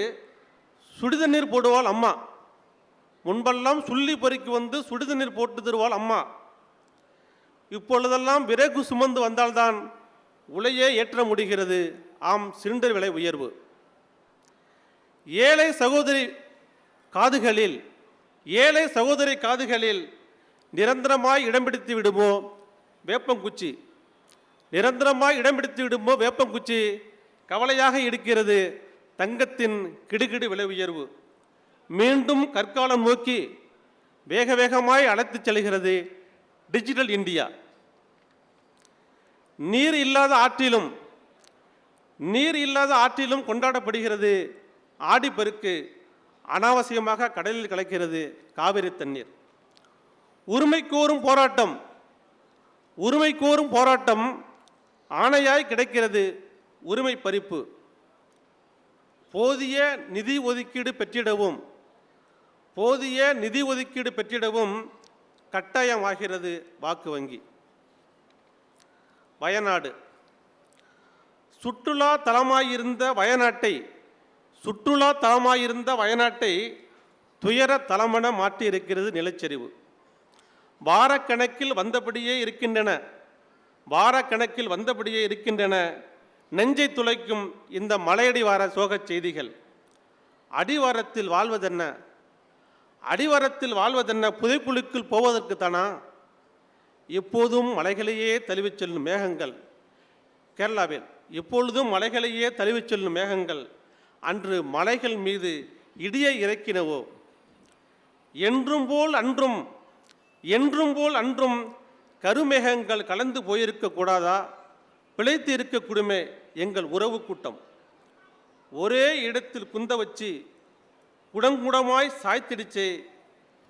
சுடுதண்ணீர் போடுவாள் அம்மா. முன்பெல்லாம் சுள்ளி பொறுக்கி வந்து சுடுதண்ணீர் போட்டு தருவாள் அம்மா. இப்பொழுதெல்லாம் விறகு சுமந்து வந்தால்தான் உலையே ஏற்ற முடிகிறது. ஆம், சிலிண்டர் விலை உயர்வு. ஏழை சகோதரி காதுகளில், ஏழை சகோதரி காதுகளில் நிரந்தரமாய் இடம் பிடித்து விடுமோ வேப்பங்குச்சி. நிரந்தரமாய் இடம் பிடித்து விடுமோ வேப்பங்குச்சி. கவலையாக இருக்கிறது தங்கத்தின் கிடுகிடு விலை உயர்வு. மீண்டும் கற்காலம் நோக்கி வேக வேகமாய் அழைத்துச் செல்கிறது டிஜிட்டல் இந்தியா. நீர் இல்லாத ஆற்றிலும், நீர் இல்லாத ஆற்றிலும் கொண்டாடப்படுகிறது ஆடிப்பெருக்கு. அனாவசியமாக கடலில் கலக்கிறது காவிரி தண்ணீர். உரிமை கோரும் போராட்டம், உரிமை கோரும் போராட்டம் ஆணையாய் கிடைக்கிறது உரிமை பறிப்பு. போதிய நிதி ஒதுக்கீடு பெற்றிடவும், போதிய நிதி ஒதுக்கீடு பெற்றிடவும் கட்டாயமாகிறது வாக்கு வங்கி. வயநாடு. சுற்றுலா தலமாயிருந்த வயநாட்டை, சுற்றுலா தலமாயிருந்த வயநாட்டை துயர தலமென மாற்றியிருக்கிறது நிலச்சரிவு. வாரக்கணக்கில் வந்தபடியே இருக்கின்றன, வாரக்கணக்கில் வந்தபடியே இருக்கின்றன நெஞ்சை துளைக்கும் இந்த மலையடிவார சோகச் செய்திகள். அடிவாரத்தில் வாழ்வதென்ன, அடிவாரத்தில் வாழ்வதென்ன புதைப்புழுக்குள் போவதற்கு தானா? எப்போதும் மலைகளையே தழுவிச் செல்லும் மேகங்கள். கேரளாவில் எப்பொழுதும் மலைகளையே தழுவிச் செல்லும் மேகங்கள் அன்று மலைகள் மீது இடியை இறக்கினவோ. என்றும் போல் அன்றும், என்றும் போல் அன்றும் கருமேகங்கள் கலந்து போயிருக்க கூடாதா? பிழைத்து இருக்கக்கூடுமே எங்கள் உறவு கூட்டம். ஒரே இடத்தில் குந்த வச்சு குடங்குடமாய் சாய்த்திடிச்சே.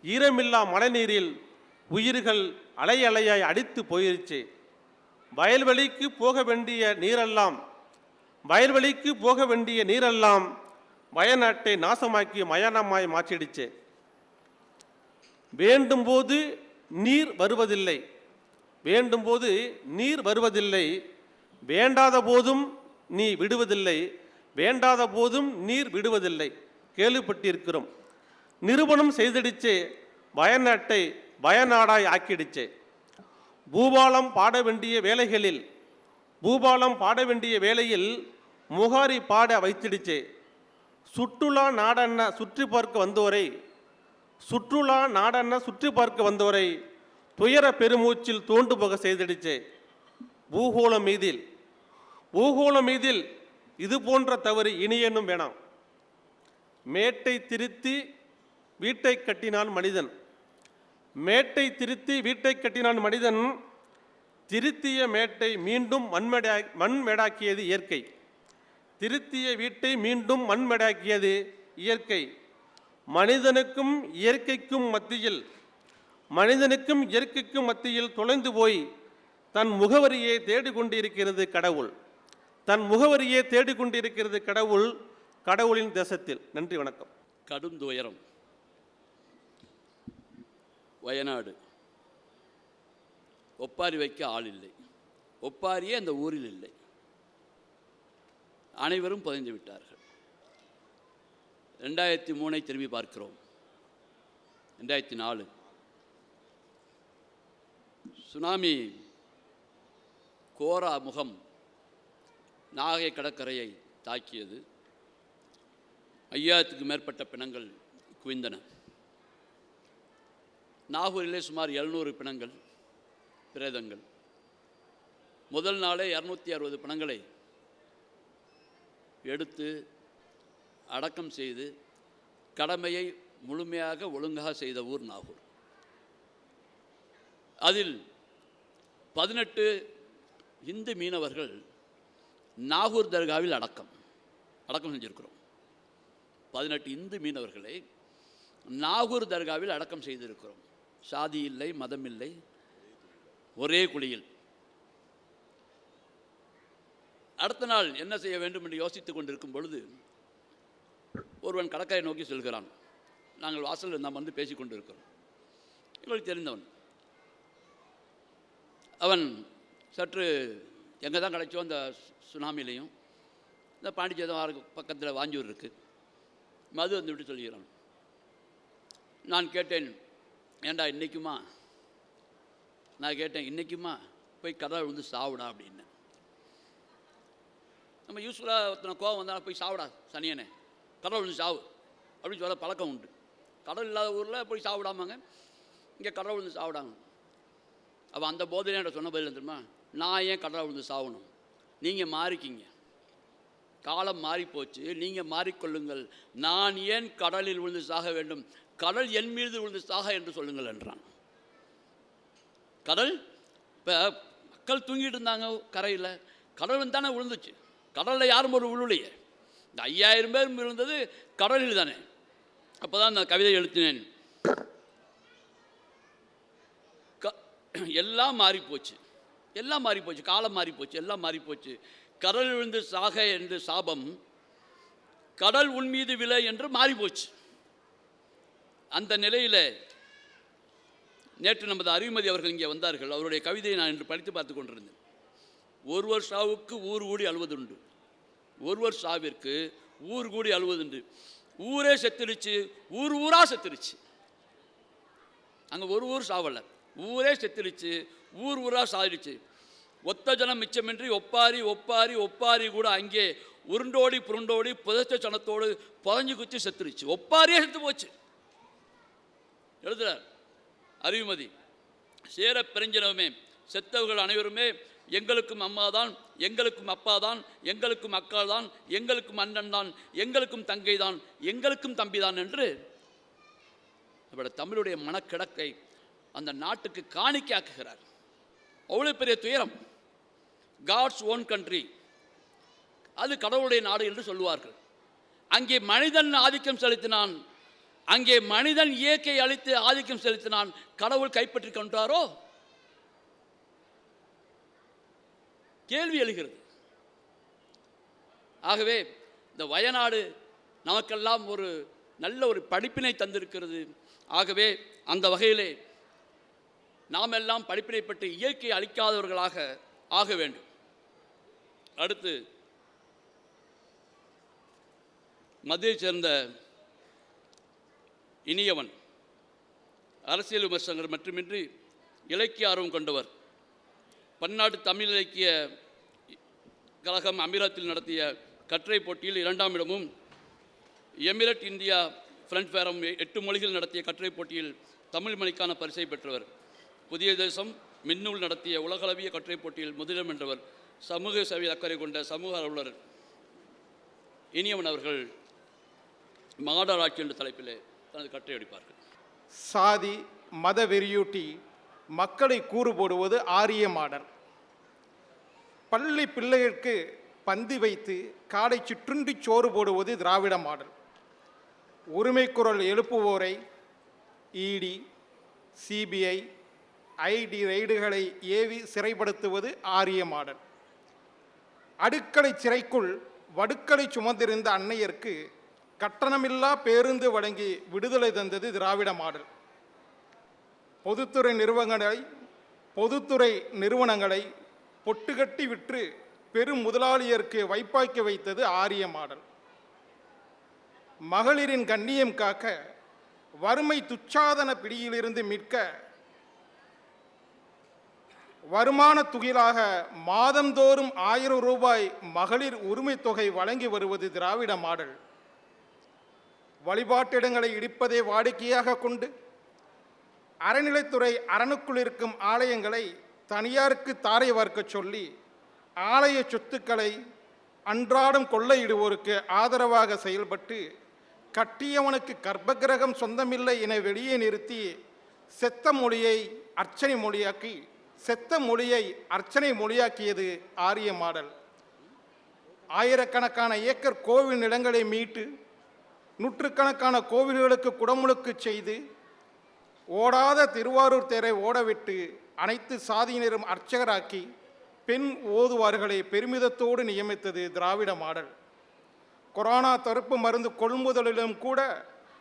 ஈரமில்லா மழைநீரில் உயிர்கள் அலை அலையாய் அடித்து போயிருச்சே. வயல்வெளிக்கு போக வேண்டிய நீரெல்லாம், வயல்வெளிக்கு போக வேண்டிய நீரெல்லாம் வயநாட்டை நாசமாக்கி மயானமாய் மாற்றிடுச்சே. வேண்டும்போது நீர் வருவதில்லை, வேண்டும்போது நீர் வருவதில்லை. வேண்டாத போதும் நீ விடுவதில்லை, வேண்டாத போதும் நீர் விடுவதில்லை. கேள்விப்பட்டிருக்கிறோம். நிரூபணம் செய்திடுச்சே, வயநாட்டை வயநாடாய் ஆக்கிடுச்சே. பூபாலம் பாட வேண்டிய வேளைகளில், பூபாலம் பாட வேண்டிய வேளையில் முகாரி பாட வைத்திடுச்சே. சுற்றுலா நாடன்ன சுற்றி பார்க்க வந்தோரை, சுற்றுலா நாடன்ன சுற்றி பார்க்க வந்தோரை துயர பெருமூச்சில் தோண்டு போக செய்திடுச்சே. பூகோளம் மீதில், பூகோளம் மீதில் இது போன்ற தவறு இனியேனும் வேணாம். மேட்டை திருத்தி வீட்டை கட்டினான் மனிதன், மேட்டை திருத்தி வீட்டை கட்டினான் மனிதன். திருத்திய மேட்டை மீண்டும் மண்மேடாக்கியது இயற்கை. திருத்திய வீட்டை மீண்டும் மண்மேடாக்கியது இயற்கை. மனிதனுக்கும் இயற்கைக்கும் மத்தியில், மனிதனுக்கும் இயற்கைக்கும் மத்தியில் தொலைந்து போய் தன் முகவரியை தேடிக்கொண்டிருக்கிறது கடவுள். தன் முகவரியே தேடிக்கொண்டிருக்கிறது கடவுள், கடவுளின் தேசத்தில். நன்றி, வணக்கம். கடும் துயரம். வயநாடு. ஒப்பாரி வைக்க ஆள் இல்லை. ஒப்பாரியே அந்த ஊரில் இல்லை. அனைவரும் புதைந்து விட்டார்கள். 2003 திரும்பி பார்க்கிறோம். 2004 சுனாமி கோரா முகம் நாகை கடற்கரையை தாக்கியது. 5000க்கும் மேற்பட்ட பிணங்கள் குவிந்தன. நாகூரிலே சுமார் 700 பிணங்கள், பிரேதங்கள். முதல் நாளே 260 பிணங்களை எடுத்து அடக்கம் செய்து கடமையை முழுமையாக ஒழுங்காக செய்த ஊர் நாகூர். அதில் 18 இந்து மீனவர்கள் நாகூர் தர்காவில் அடக்கம் செஞ்சிருக்கிறோம். 18 இந்து மீனவர்களை நாகூர் தர்காவில் அடக்கம் செய்திருக்கிறோம். சாதி இல்லை, மதம் இல்லை, ஒரே குழியில். அடுத்த நாள் என்ன செய்ய வேண்டும் என்று யோசித்துக் கொண்டிருக்கும் பொழுது ஒருவன் கடற்கரை நோக்கி செல்கிறான். நாங்கள் வாசலில் நாம் வந்து பேசிக் கொண்டிருக்கிறோம். எங்களுக்கு தெரிந்தவன். அவன் சற்று எங்கே தான் கிடைச்சோ அந்த சுனாமிலையும் இந்த பாண்டிச்சேதம் பக்கத்தில் வாஞ்சூர் இருக்குது, மது வந்து விட்டு சொல்கிறான். நான் கேட்டேன், ஏண்டா இன்றைக்குமா? நான் கேட்டேன், இன்றைக்குமா போய் கடல் வந்து சாவுடா அப்படின்னு. நம்ம யூஸ்ஃபுல்லாக ஒருத்தனை கோவம் வந்தால் போய் சாவுடா சனியனே, கடல் வந்து சாவு அப்படின்னு சொல்ல பழக்கம் உண்டு. கடல் இல்லாத ஊரில் போய் சாப்பிடாமாங்க, இங்கே கடல் விழுந்து சாப்பிடாங்க. அவள் அந்த போதையில என்கிட்ட சொன்ன பதில் தெரியுமா? நான் ஏன் கடலை விழுந்து சாகணும்? நீங்கள் மாறிக்கிங்க, காலம் மாறிப்போச்சு, நீங்கள் மாறிக்கொள்ளுங்கள். நான் ஏன் கடலில் விழுந்து சாக வேண்டும்? கடல் என் மீது விழுந்து சாக என்று சொல்லுங்கள் என்றான். கடல் இப்போ மக்கள் தூங்கிட்டு இருந்தாங்க கரையில், கடல் தானே விழுந்துச்சு. கடலில் யாரும் ஒரு விழுலையே. இந்த 5000 பேர் விழுந்தது கடலில் தானே. அப்போ தான் நான் கவிதை எழுத்தினேன். எல்லாம் மாறிப்போச்சு, எல்லாம் மாறிப்போச்சு, காலம் மாறிப்போச்சு, எல்லாம் மாறிப்போச்சு. கடல் விழுந்து சாக என்று சாபம் கடல் உன் மீது விலை என்று மாறிப்போச்சு. அந்த நிலையில் நேற்று நமது அறிவுமதி அவர்கள் இங்கே வந்தார்கள். அவருடைய கவிதையை நான் இன்று படித்து பார்த்து கொண்டிருந்தேன். ஒருவர் சாவுக்கு ஊர் கூடி அழுவதுண்டு, ஒருவர் சாவிற்கு ஊர் கூடி அழுவதுண்டு. ஊரே செத்துருச்சு, ஊரா செத்துருச்சு. அங்கே ஒரு ஊர் சாவலை, ஊரே செத்துருச்சு, ஊரா சாதிருச்சு. ஒத்த ஜனம் மிச்சமின்றி ஒப்பாரி ஒப்பாரி ஒப்பாரி கூட அங்கே உருண்டோடி புருண்டோடி புதைச்ச சனத்தோடு புதஞ்சு குச்சி செத்துருச்சு. ஒப்பாரியே செத்து போச்சு. எழுதுறார் அறிவுமதி. சேர பெருஞ்சினமே, செத்தவர்கள் அனைவருமே எங்களுக்கும் அம்மா தான், எங்களுக்கும் அப்பா தான், எங்களுக்கும் அக்கா தான், எங்களுக்கும் அண்ணன் தான், எங்களுக்கும் தங்கை தான், எங்களுக்கும் தம்பி தான் என்று நம்முடைய தமிழுடைய மனக்கிடக்கை அந்த நாட்டுக்கு காணிக்கையாக்குகிறார். அவ்வளோ பெரிய துயரம். காட்ஸ் ஓன் கண்ட்ரி, அது கடவுளுடைய நாடு என்று சொல்லுவார்கள். அங்கே மனிதன் ஆதிக்கம் செலுத்தினான், அங்கே மனிதன் இயற்கை அளித்து ஆதிக்கம் செலுத்தினான். கடவுள் கைப்பற்றி கொண்டாரோ? கேள்வி எழுகிறது. ஆகவே இந்த வயநாடு நமக்கெல்லாம் ஒரு நல்ல ஒரு படிப்பினை தந்திருக்கிறது. ஆகவே அந்த வகையிலே நாம் எல்லாம் படிப்பினை பெற்று இயற்கை அளிக்காதவர்களாக ஆக வேண்டும். அடுத்து மதுரையைச் சேர்ந்த இனியவன் அரசியல் விமர்சகர் மட்டுமின்றி இலக்கிய ஆர்வம் கொண்டவர். பன்னாட்டு தமிழ் இலக்கிய கழகம் அமீரத்தில் நடத்திய கட்டுரை போட்டியில் 2ஆம் இடமும், எமிரட் இந்தியா ஃப்ரண்ட் ஃபேரம் 8 மொழிகள் நடத்திய கட்டுரை போட்டியில் தமிழ் மொழிக்கான பரிசை பெற்றவர். புதிய தேசம் மின்னூல் நடத்திய உலகளவிய கட்டுரை போட்டியில் முதலிடம் வென்றவர். சமூக சேவை அக்கறை கொண்ட சமூக ஆர்வலர் இனியவன் அவர்கள் மாடராட்சி என்ற தலைப்பிலே தனது கட்டுரை அடிப்பார்கள். சாதி மத வெறியூட்டி மக்களை கூறு போடுவது ஆரிய மாடர். பள்ளி பிள்ளைகளுக்கு பந்தி வைத்து காடை சுற்றுண்டி சோறு போடுவது திராவிட மாடல். உரிமை குரல் எழுப்புவோரை இடி, சிபிஐ, ஐடி ரெய்டுகளை ஏவி சிறைப்படுத்துவது ஆரிய மாடல். அடுக்களை சிறைக்குள் வடுக்களை சுமந்திருந்த அன்னையருக்கு கட்டணமில்லா பேருந்து வழங்கி விடுதலை தந்தது திராவிட மாடல். பொதுத்துறை நிறுவனங்களை பொட்டுகட்டி விற்று பெரும் முதலாளியருக்கு வைப்பாக்கி வைத்தது ஆரிய மாடல். மகளிரின் கண்ணியம் காக்க, வறுமை துச்சாதன பிடியிலிருந்து மீட்க, வருமான துகிலாக மாதந்தோறும் 1000 ரூபாய் மகளிர் உரிமை தொகை வழங்கி வருவது திராவிட மாடல். வழிபாட்டிடங்களை இடிப்பதை வாடிக்கையாக கொண்டு அறநிலைத்துறை அரணுக்குள் இருக்கும் ஆலயங்களை தனியாருக்கு தாரை வார்க்க சொல்லி ஆலய சொத்துக்களை அன்றாடம் கொள்ளையிடுவோருக்கு ஆதரவாக செயல்பட்டு கட்டியவனுக்கு கர்ப்பகிரகம் சொந்தமில்லை என வெளியே நிறுத்தி செத்த மொழியை அர்ச்சனை மொழியாக்கியது ஆரிய மாடல். ஆயிரக்கணக்கான ஏக்கர் கோவில் நிலங்களை மீட்டு நூற்றுக்கணக்கான கோவில்களுக்கு குடமுழுக்கு செய்து ஓடாத திருவாரூர் தேரை ஓடவிட்டு அனைத்து சாதியினரும் அர்ச்சகராக்கி பெண் ஓதுவார்களை பெருமிதத்தோடு நியமித்தது திராவிட மாடல். கொரோனா தடுப்பு மருந்து கொள்முதலிலும் கூட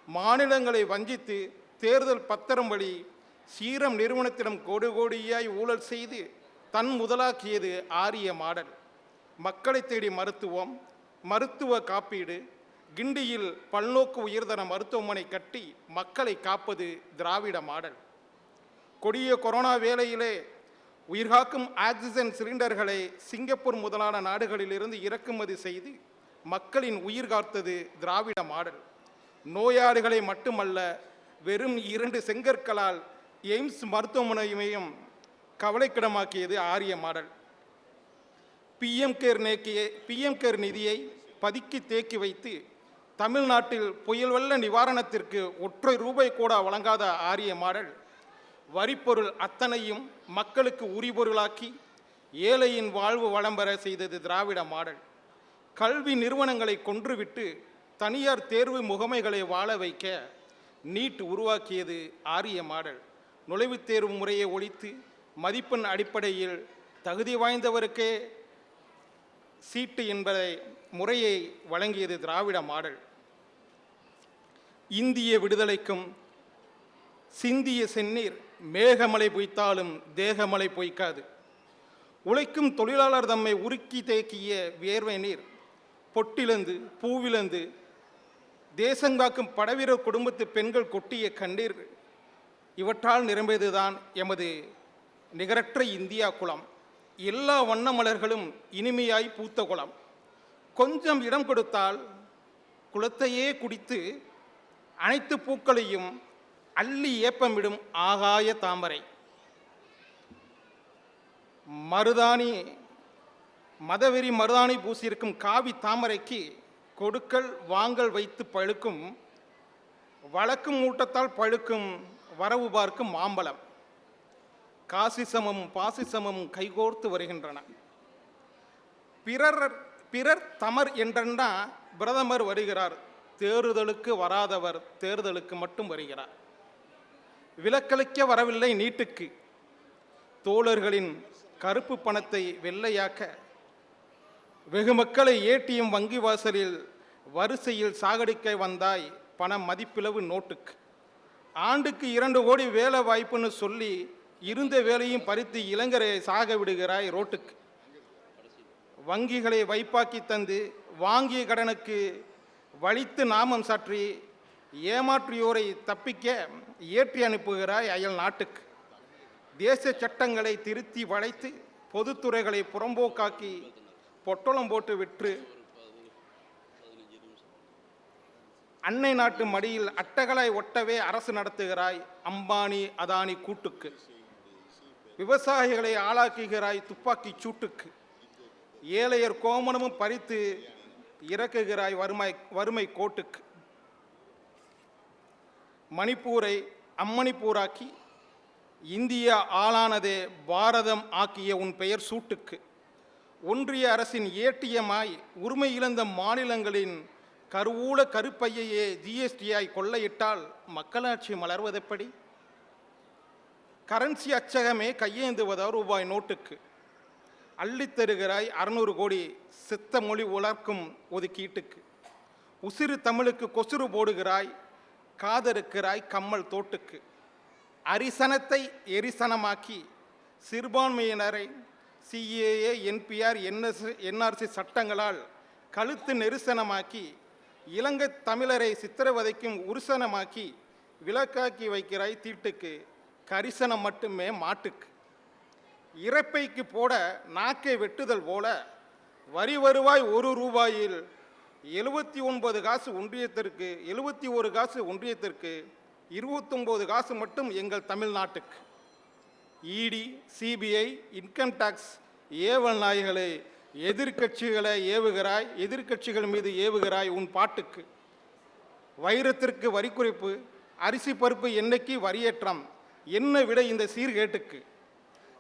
மாநிலங்களை வஞ்சித்து தேர்தல் பத்திரம் வழி சீரம் நிறுவனத்திடம் கோடியாய் ஊழல் செய்து தன் முதலாக்கியது ஆரிய மாடல். மக்களை தேடி மருத்துவ காப்பீடு, கிண்டியில் பல்நோக்கு உயர்தர மருத்துவமனை கட்டி மக்களை காப்பது திராவிட மாடல். கொடிய கொரோனா வேளையிலே உயிர்காக்கும் ஆக்சிஜன் சிலிண்டர்களை சிங்கப்பூர் முதலான நாடுகளிலிருந்து இறக்குமதி செய்து மக்களின் உயிர் காத்தது திராவிட மாடல். நோயாளிகளை மட்டுமல்ல, வெறும் 2 செங்கற்களால் எய்ம்ஸ் மருத்துவமனையையும் கவலைக்கிடமாக்கியது ஆரிய மாடல். பிஎம் கேர் நிதியை பதுக்கி தேக்கி வைத்து தமிழ்நாட்டில் புயல் வெள்ள நிவாரணத்திற்கு ₹1 கூட வழங்காத ஆரிய மாடல் வரிப்பொருள் அத்தனையும் மக்களுக்கு உரிபொருளாக்கி ஏழையின் வாழ்வு வளம் பெற செய்தது திராவிட மாடல். கல்வி நிறுவனங்களை கொன்றுவிட்டு தனியார் தேர்வு முகமைகளை வாழ வைக்க நீட் உருவாக்கியது ஆரிய மாடல். நுழைவுத் தேர்வு முறையை ஒழித்து மதிப்பெண் அடிப்படையில் தகுதி வாய்ந்தவருக்கே சீட்டு என்பதை முறையை வழங்கியது திராவிட மாடல். இந்திய விடுதலைக்கும் சிந்திய செந்நீர் மேகமலை பொய்த்தாலும் தேகமலை பொய்க்காது. உழைக்கும் தொழிலாளர் தம்மை உருக்கி தேக்கிய வியர்வை நீர் பொட்டிலந்து பூவிலந்து தேசங்காக்கும் படவீரர் குடும்பத்து பெண்கள் கொட்டிய கண்ணீர் இவற்றால் நிரம்பியதுதான் எமது நிகரற்ற இந்தியா குலம். எல்லா வண்ண மலர்களும் இனிமையாய் பூத்த குலம். கொஞ்சம் இடம் கொடுத்தால் குளத்தையே குடித்து அனைத்து பூக்களையும் அள்ளி ஏப்பமிடும் ஆகாய தாமரை. மதவெறி மருதாணி பூசியிருக்கும் காவி தாமரைக்கு கொடுக்கல் வாங்கல் வைத்து பழுக்கும் வழக்கும் ஊட்டத்தால் பழுக்கும் வரவு பார்க்கும் மாம்பழம். காசிசமும் பாசிசமும் கைகோர்த்து வருகின்றன. பிறர் தமர் என்றா பிரதமர் வருகிறார், தேர்தலுக்கு வராதவர் தேர்தலுக்கு மட்டும் வருகிறார். விலக்களிக்க வரவில்லை நீட்டுக்கு, தோழர்களின் கருப்பு பணத்தை வெள்ளையாக்க வெகு மக்களை ஏடிஎம் வங்கி வாசலில் வரிசையில் சாகடிக்க வந்தாய் பண மதிப்பிளவு நோட்டுக்கு. ஆண்டுக்கு 2 கோடி வேலை வாய்ப்புன்னு சொல்லி இருந்த வேலையும் பறித்து இளைஞரை சாக விடுகிறாய் ரோட்டுக்கு. வங்கிகளை வைப்பாக்கி தந்து வாங்கிய கடனுக்கு வலித்து நாமம் சாற்றி ஏமாற்றியோரை தப்பிக்க ஏற்றி அனுப்புகிறாய் அயல் நாட்டுக்கு. தேச சட்டங்களை திருத்தி வளைத்து பொதுத்துறைகளை புறம்போக்காக்கி பொட்டலம் போட்டு விற்று அன்னை நாட்டு மடியில் அட்டகளாய் ஒட்டவே அரசு நடத்துகிறாய் அம்பானி அதானி கூட்டுக்கு. விவசாயிகளை ஆளாக்குகிறாய் துப்பாக்கி சூட்டுக்கு. ஏழையர் கோமணமும் பறித்து இறக்குகிறாய் வறுமை கோட்டுக்கு. மணிப்பூரை அம்மணிப்பூராக்கி இந்தியா ஆளானதே பாரதம் ஆக்கிய உன் பெயர் சூட்டுக்கு. ஒன்றிய அரசின் ஏடிஎம்மாய் உரிமை இழந்த மாநிலங்களின் கருவூல கருப்பையையே ஜிஎஸ்டியாய் கொள்ளையிட்டால் மக்களாட்சி மலர்வதெப்படி? கரன்சி அச்சகமே கையேந்துவதா ரூபாய் நோட்டுக்கு. அள்ளித்தருகிறாய் 600 கோடி சித்த மொழி உலர்க்கும் ஒதுக்கீட்டுக்கு. உசிறு தமிழுக்கு கொசுறு போடுகிறாய், காதறுக்கிறாய் கம்மல் தோட்டுக்கு. அரிசனத்தை எரிசனமாக்கி சிறுபான்மையினரை சிஏஏ, என்பிஆர், என்ஆர்சி சட்டங்களால் கழுத்து நெரிசனமாக்கி இலங்கை தமிழரை சித்திரவதைக்கும் உருசனமாக்கி விலக்காக்கி வைக்கிறாய் தீட்டுக்கு. கரிசனம் மட்டுமே மாட்டுக்கு. இறப்பைக்கு போட நாக்கை வெட்டுதல் போல வரி வருவாய் 1 ரூபாயில் 79 காசு ஒன்றியத்திற்கு, 71 காசு ஒன்றியத்திற்கு, 29 காசு மட்டும் எங்கள் தமிழ்நாட்டுக்கு. இடி, சிபிஐ, இன்கம் டாக்ஸ் ஏவல் நாய்களை எதிர்க்கட்சிகளை ஏவுகிறாய், எதிர்க்கட்சிகள் மீது ஏவுகிறாய் உன் பாட்டுக்கு. வைரத்திற்கு வரி குறைப்பு, அரிசி பருப்பு எண்ணெய்க்கு வரியேற்றம், என்ன விட இந்த சீர்கேட்டுக்கு.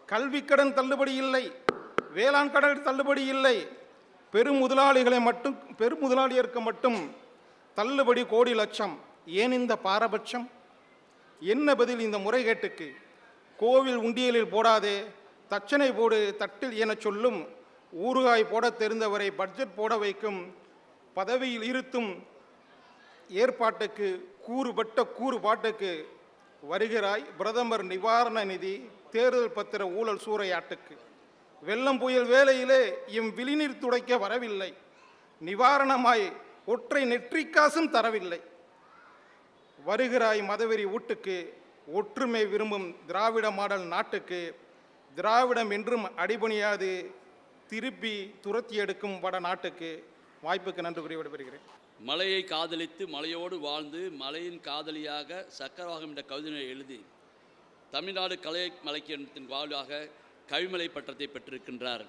கல்வி கடன் தள்ளுபடி இல்லை, வேளாண் கடன் தள்ளுபடி இல்லை, பெருமுதலாளியருக்கு மட்டும் தள்ளுபடி கோடி லட்சம். ஏன் இந்த பாரபட்சம்? என்ன பதில் இந்த முறைகேட்டுக்கு? கோவில் உண்டியலில் போடாதே, தட்சணை போடு தட்டில் என சொல்லும் ஊறுகாய் போட தெரிந்தவரை பட்ஜெட் போட வைக்கும் பதவியில் இருத்தும் ஏற்பாட்டுக்கு கூறுபாட்டுக்கு வருகிறாய் பிரதமர் நிவாரண நிதி தேர்தல் பத்திர ஊழல் சூறையாட்டுக்கு. வெள்ளம் புயல் வேளையிலே எம் விழிநீர் துடைக்க வரவில்லை, நிவாரணமாய் ஒற்றை நெற்றிக்காசும் தரவில்லை. வருகிறாய் மதவெறி ஊட்டுக்கு, ஒற்றுமை விரும்பும் திராவிட மாடல் நாட்டுக்கு. திராவிடம் என்றும் அடிபணியாது, திருப்பி துரத்தி எடுக்கும் வட நாட்டுக்கு. வாய்ப்புக்கு நன்றி கூறி விடைபெறுகிறேன். மலையை காதலித்து மலையோடு வாழ்ந்து மலையின் காதலியாக சக்கரவாகம் என்ற கவிதையை எழுதி தமிழ்நாடு கலை இலக்கியத்தின் வாயிலாக கவிமலை பட்டத்தை பெற்றிருக்கின்றார்.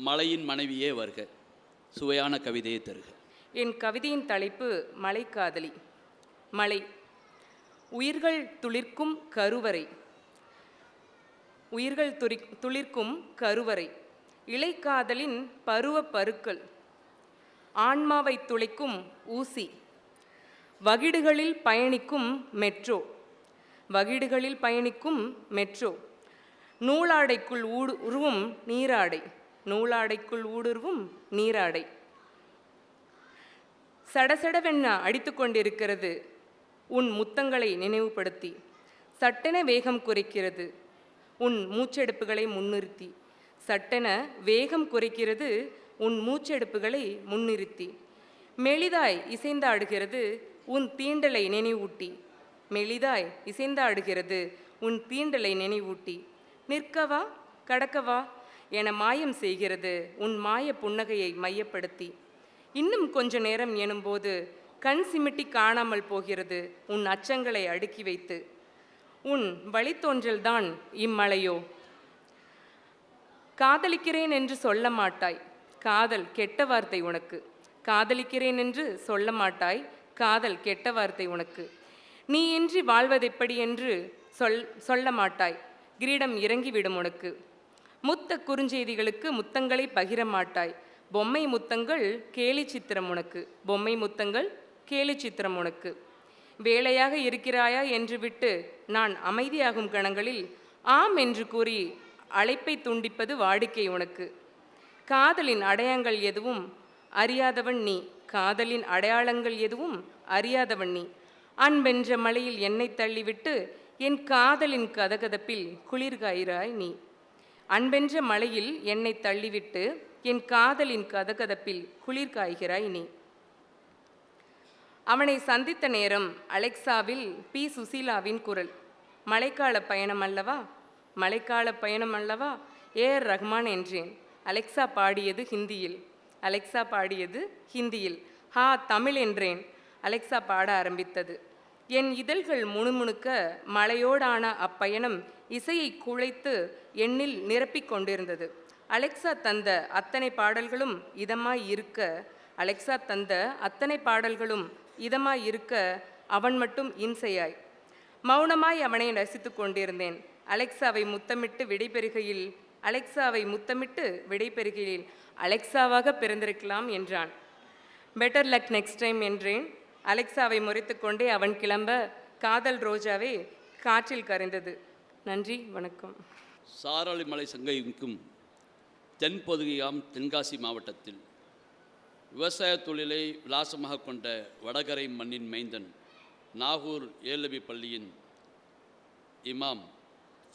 மலையின் மனைவியே வருக, சுவையான கவிதையை தருக. என் கவிதையின் தலைப்பு மலைக்காதலி. மலை உயிர்கள் துளிர்க்கும் கருவறை, உயிர்கள் துளிர்க்கும் கருவறை, இலைக்காதலின் பருவ பருக்கள், ஆன்மாவை துளைக்கும் ஊசி, வகிடுகளில் பயணிக்கும் மெட்ரோ, வகிடுகளில் பயணிக்கும் மெட்ரோ, நூலாடைக்குள் ஊடுருவும் நீராடை, நூலாடைக்குள் ஊடுருவும் நீராடை. சடசடவென்ன அடித்து கொண்டிருக்கிறது உன் முத்தங்களை நினைவுபடுத்தி, சட்டென வேகம் குறைக்கிறது உன் மூச்செடுப்புகளை முன்னிறுத்தி, சட்டென வேகம் குறைக்கிறது உன் மூச்செடுப்புகளை முன்னிறுத்தி, மெலிதாய் இசைந்தாடுகிறது உன் தீண்டலை நினைவூட்டி, மெலிதாய் இசைந்தாடுகிறது உன் தீண்டலை நினைவூட்டி, நிற்கவா கடக்கவா என மாயம் செய்கிறது உன் மாய புன்னகையை மையப்படுத்தி, இன்னும் கொஞ்ச நேரம் எனும்போது கண் சிமிட்டி காணாமல் போகிறது உன் அச்சங்களை அடுக்கி வைத்து, உன் வழித்தோன்றல்தான் இம்மலையோ. காதலிக்கிறேன் என்று சொல்ல மாட்டாய், காதல் கெட்ட வார்த்தை உனக்கு, காதலிக்கிறேன் என்று சொல்ல மாட்டாய், காதல் கெட்ட வார்த்தை உனக்கு, நீ இன்றி வாழ்வதெப்படி என்று சொல்ல மாட்டாய், கிரீடம் இறங்கிவிடும் உனக்கு, முத்த குறுஞ்செய்திகளுக்கு முத்தங்களை பகிர மாட்டாய், பொம்மை முத்தங்கள் கேலி சித்திரம் உனக்கு, பொம்மை முத்தங்கள் கேலி சித்திரம் உனக்கு, வேலையாக இருக்கிறாயா என்று விட்டு நான் அமைதியாகும் கணங்களில் ஆம் என்று கூறி அழைப்பை துண்டிப்பது வாடிக்கை உனக்கு. காதலின் அடையாளங்கள் எதுவும் அறியாதவன் நீ, காதலின் அடையாளங்கள் எதுவும் அறியாதவன் நீ, அன்பென்ற மலையில் என்னை தள்ளிவிட்டு என் காதலின் கதகதப்பில் குளிர்காயிராய் நீ, அன்பென்ற மலையில் என்னை தள்ளிவிட்டு என் காதலின் கதகதப்பில் குளிர்காய்கிறாய் நீ. அவனை சந்தித்த நேரம் அலெக்சாவில் பி. சுசீலாவின் குரல். மழைக்கால பயணம் அல்லவா, மழைக்கால பயணம் அல்லவா, ஏஆர் ரஹ்மான் என்றேன். அலெக்சா பாடியது ஹிந்தியில், அலெக்சா பாடியது ஹிந்தியில். ஹா தமிழ் என்றேன். அலெக்சா பாட ஆரம்பித்தது. என் இதழ்கள் முணுமுணுக்க மழையோடான அப்பயணம் இசையை குழைத்து எண்ணில் நிரப்பிக் கொண்டிருந்தது. அலெக்சா தந்த அத்தனை பாடல்களும் இதமாய் இருக்க, அலெக்சா தந்த அத்தனை பாடல்களும் இதமாய் இருக்க அவன் மட்டும் இன்சையாய் மௌனமாய் அவனை ரசித்து கொண்டிருந்தேன். அலெக்சாவை முத்தமிட்டு விடைபெறுகையில், அலெக்சாவை முத்தமிட்டு விடைபெறுகையில் அலெக்சாவாக பிறந்திருக்கலாம் என்றான். பெட்டர் லக் நெக்ஸ்ட் டைம் என்றேன். அலெக்சாவை முறைத்து கொண்டே அவன் கிளம்ப காதல் ரோஜாவே காற்றில் கரைந்தது. நன்றி, வணக்கம். சாரளிமலை சங்கைக்கும் தென்பொதுகையாம் தென்காசி மாவட்டத்தில் விவசாய தொழிலை விலாசமாக கொண்ட வடகரை மண்ணின் மைந்தன் நாகூர் ஏலபி பள்ளியின் இமாம்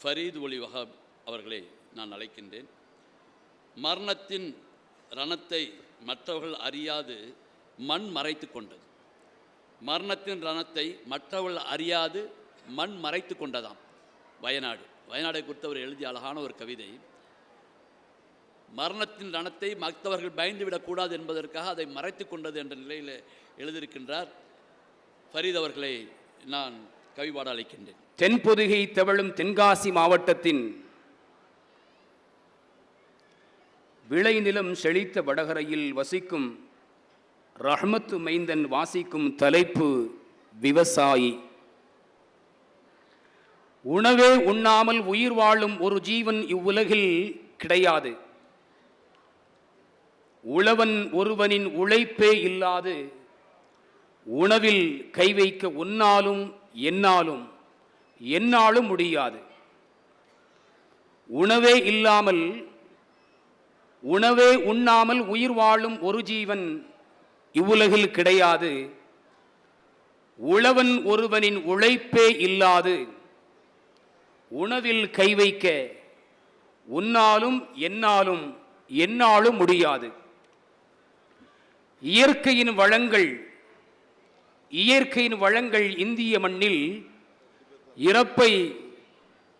ஃபரீத் ஒலி வஹாப் அவர்களை நான் அழைக்கின்றேன். மரணத்தின் ரணத்தை மற்றவர்கள் அறியாது மண் மறைத்து கொண்டது. மரணத்தின் ரணத்தை மற்றவர்கள் அறியாது மண் மறைத்து கொண்டதாம் வயநாடை குறித்து அவர் எழுதிய அழகான ஒரு கவிதை. மரணத்தின் ரணத்தை மற்றவர்கள் பயந்துவிடக்கூடாது என்பதற்காக அதை மறைத்து கொண்டது என்ற நிலையில் எழுதியிருக்கின்றார். ஃபரீத் அவர்களை நான் கவிபாட அழைக்கின்றேன். தென்பொதுகை தவழும் தென்காசி மாவட்டத்தின் விளைநிலம் செழித்த வடகரையில் வசிக்கும் ரஹ்மத்து மைந்தன் வாசிக்கும் தலைப்பு விவசாயி. உணவே உண்ணாமல் உயிர் வாழும் ஒரு ஜீவன் இவ்வுலகில் கிடையாது. உழவன் ஒருவனின் உழைப்பே இல்லாது உணவில் கை வைக்க உன்னாலும் என்னாலும் முடியாது. உணவே உண்ணாமல் உயிர் வாழும் ஒரு ஜீவன் இவ்வுலகில் கிடையாது. உழவன் ஒருவனின் உழைப்பே இல்லாது உணவில் கை வைக்க உன்னாலும் என்னாலும் முடியாது. இயற்கையின் வளங்கள் இந்திய மண்ணில் இறப்பை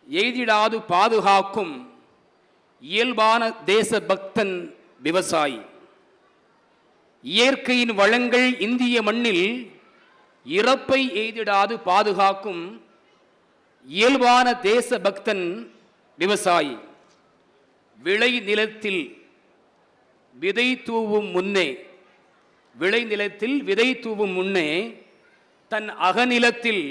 எய்திடாது பாதுகாக்கும் இயல்பான தேசபக்தன் விவசாயி. இயற்கையின் வளங்கள் இந்திய மண்ணில் இறப்பை எய்திடாது பாதுகாக்கும் இயல்பான தேசபக்தன் விவசாயி. விளை நிலத்தில் விதை தூவும் முன்னே தன் அகநிலத்தில்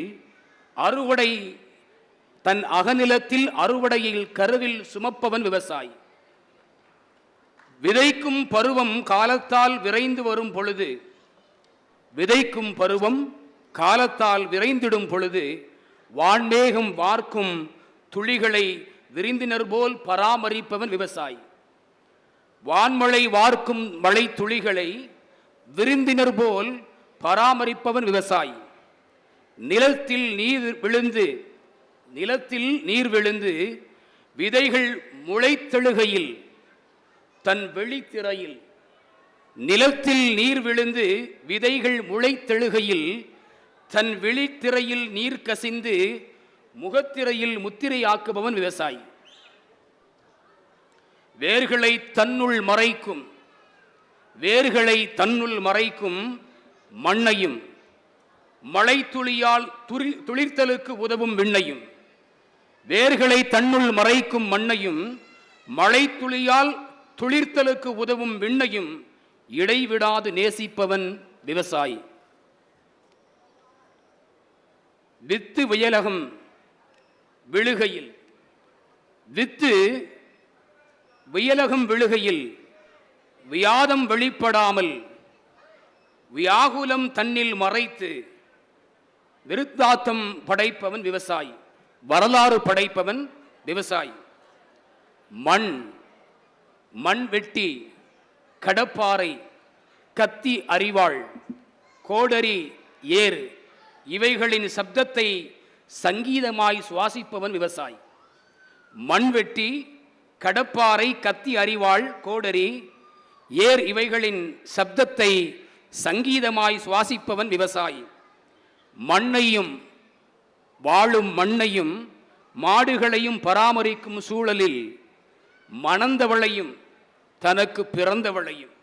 அறுவடையில் கருவில் சுமப்பவன் விவசாயி. விதைக்கும் பருவம் காலத்தால் விரைந்திடும் பொழுது வான்மேகம் வார்க்கும் துளிகளை விருந்தினர் போல் பராமரிப்பவன் விவசாயி. வான்மழை வார்க்கும் மழை துளிகளை விருந்தினர் போல் பராமரிப்பவன் விவசாயி. நிலத்தில் நீர் விழுந்து விதைகள் முளைத்தெழுகையில் தன் விழித்திரையில் நீர் கசிந்து முகத்திரையில் முத்திரையாக்குபவன் விவசாயி. வேர்களை தன்னுள் மறைக்கும் மண்ணையும் மழை துளியால் துளிர்த்தலுக்கு உதவும் விண்ணையும் வேர்களை தன்னுள் மறைக்கும் மண்ணையும் மழை துளியால் துளிர்த்தலுக்கு உதவும் விண்ணையும் இடைவிடாது நேசிப்பவன் விவசாயி. வித்து வியலகம் விழுகையில் வியாதம் வெளிப்படாமல் வியாகுலம் தன்னில் மறைத்து விருத்தாத்தம் படைப்பவன் விவசாயி. வரலாறு படைப்பவன் விவசாயி. மண் வெட்டி, கடப்பாறை, கத்தி அரிவாள், கோடரி, ஏர் இவைகளின் சப்தத்தை சங்கீதமாய் சுவாசிப்பவன் விவசாயி. மண்வெட்டி, கடப்பாறை, கத்தி அரிவாள், கோடரி, ஏர் இவைகளின் சப்தத்தை சங்கீதமாய் சுவாசிப்பவன் விவசாயி. வாழும் மண்ணையும் மாடுகளையும் பராமரிக்கும் சூழலில் மணந்தவளையும் தனக்கு பிறந்தவளையும்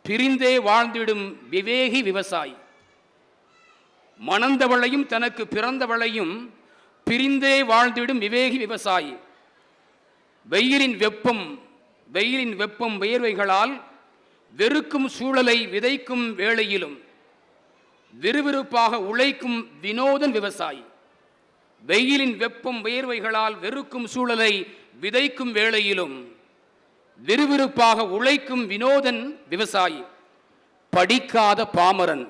பிரிந்தே வாழ்ந்திடும் விவேகி விவசாயி. வெயிலின் வெப்பம் வியர்வைகளால் வெறுக்கும் சூழலை விதைக்கும் வேளையிலும் விறுவிறுப்பாக உழைக்கும் வினோதன் விவசாயி. வெயிலின் வெப்பம் வியர்வைகளால் வெறுக்கும் சூழலை விதைக்கும் வேளையிலும் விறுவிறுப்பாக உழைக்கும் வினோதன் விவசாயி. படிக்காத பாமரன்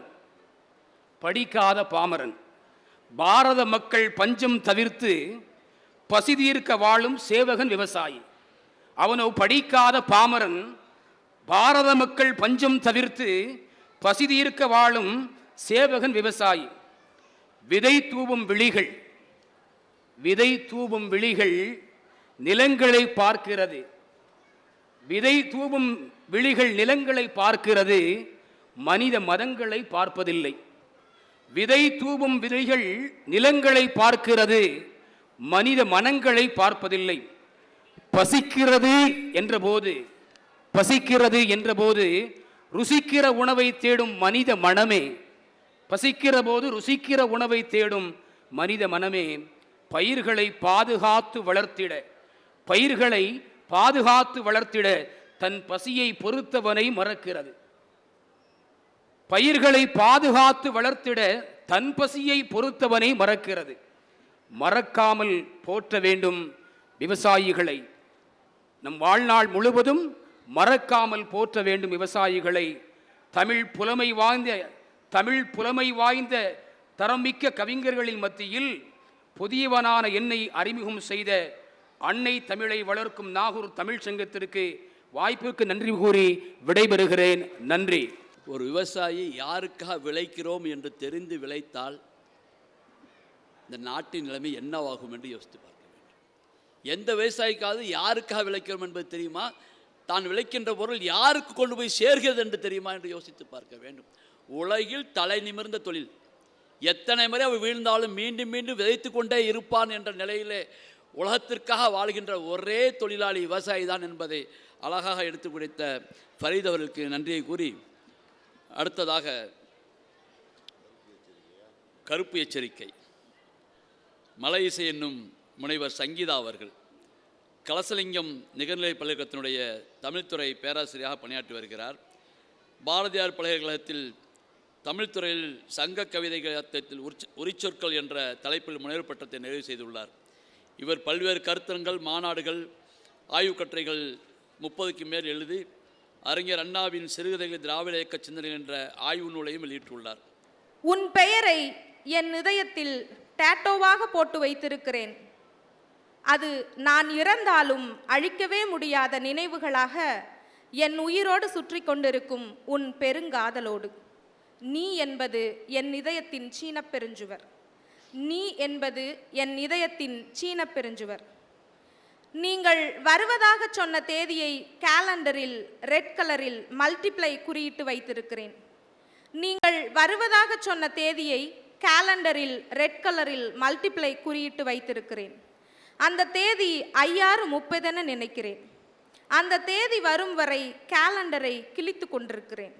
பாரத மக்கள் பஞ்சம் தவிர்த்து பசி தீர்க்க வாழும் சேவகன் விவசாயி. அவனோ படிக்காத பாமரன். பாரத மக்கள் பஞ்சம் தவிர்த்து பசி தீர்க்க வாழும் சேவகன் விவசாயி. விதை தூவும் விழிகள், விதை தூவும் விழிகள் நிலங்களை பார்க்கிறது. விதை தூவும் விழிகள் நிலங்களை பார்க்கிறது, மனித மதங்களை பார்ப்பதில்லை. விதை தூவும் விதைகள் நிலங்களை பார்க்கிறது, மனித மனங்களை பார்ப்பதில்லை. பசிக்கிறது என்றபோது ருசிக்கிற உணவை தேடும் மனித மனமே, பசிக்கிற போது ருசிக்கிற உணவை தேடும் மனித மனமே பயிர்களை பாதுகாத்து வளர்த்திட தன் பசியை பொறுத்தவனை மறக்கிறது. பயிர்களை பாதுகாத்து வளர்த்திட தன் பசியை பொறுத்தவனை மறக்கிறது. மறக்காமல் போற்ற வேண்டும் விவசாயிகளை. நம் வாழ்நாள் முழுவதும் மறக்காமல் போற்ற வேண்டும் விவசாயிகளை. தமிழ் புலமை வாய்ந்த தரமிக்க கவிஞர்களின் மத்தியில் புதியவனான என்னை அறிமுகம் செய்த அன்னை தமிழை வளர்க்கும் நாகூர் தமிழ் சங்கத்திற்கு வாய்ப்புக்கு நன்றி கூறி விடைபெறுகிறேன். நன்றி. ஒரு விவசாயி யாருக்காக விளைக்கிறோம் என்று தெரிந்து விளைத்தால் இந்த நாட்டின் நிலைமை என்னவாகும் என்று யோசித்து பார்க்க வேண்டும். எந்த விவசாயிக்காவது யாருக்காக விளைக்கிறோம் என்பது தெரியுமா? தான் விளைக்கின்ற பொருள் யாருக்கு கொண்டு போய் சேர்கிறது என்று தெரியுமா என்று யோசித்து பார்க்க வேண்டும். உலகில் தலை நிமிர்ந்த தொழில். எத்தனை முறை அவன் வீழ்ந்தாலும் மீண்டும் மீண்டும் விதைத்து கொண்டே இருப்பான் என்ற நிலையிலே உலகத்திற்காக வாழ்கின்ற ஒரே தொழிலாளி விவசாயி தான் என்பதை அழகாக எடுத்து கொடுத்த ஃபரீத் அவர்களுக்கு நன்றியை கூறி, அடுத்ததாக கருப்பு எச்சரிக்கை. மலை இசை என்னும் முனைவர் சங்கீதா அவர்கள் கலசலிங்கம் நிகர்நிலை பல்கலைக்கழகத்தினுடைய தமிழ்துறை பேராசிரியராக பணியாற்றி வருகிறார். பாரதியார் பல்கலைக்கழகத்தில் தமிழ்துறையில் சங்க கவிதைகள் உரிச்சொற்கள் என்ற தலைப்பில் முனைவர் பட்டத்தை நிறைவு செய்துள்ளார். இவர் பல்வேறு கருத்தரங்கள், மாநாடுகள், ஆய்வுக் கட்டுரைகள் 30க்கு மேல் எழுதி அறிஞர் அண்ணாவின் சிறுகதைகள் திராவிட இயக்க சிந்தனைகள் என்ற ஆய்வு நூலையும் வெளியிட்டுள்ளார். உன் பெயரை என் இதயத்தில் டேட்டோவாக போட்டு வைத்திருக்கிறேன். அது நான் இறந்தாலும் அழிக்கவே முடியாத நினைவுகளாக என் உயிரோடு சுற்றி கொண்டிருக்கும் உன் பெருங்காதலோடு. நீ என்பது என் இதயத்தின் சீனப் பெருஞ்சுவர். நீ என்பது என் இதயத்தின் சீனப் பெருஞ்சுவர். நீங்கள் வருவதாக சொன்ன தேதியை கேலண்டரில் ரெட் கலரில் மல்டிப்ளை குறியிட்டு வைத்திருக்கிறேன். நீங்கள் வருவதாக சொன்ன தேதியை கேலண்டரில் ரெட் கலரில் மல்டிப்ளை குறியிட்டு வைத்திருக்கிறேன். அந்த தேதி 6:30 நினைக்கிறேன். அந்த தேதி வரும் வரை கேலண்டரை கிழித்து கொண்டிருக்கிறேன்.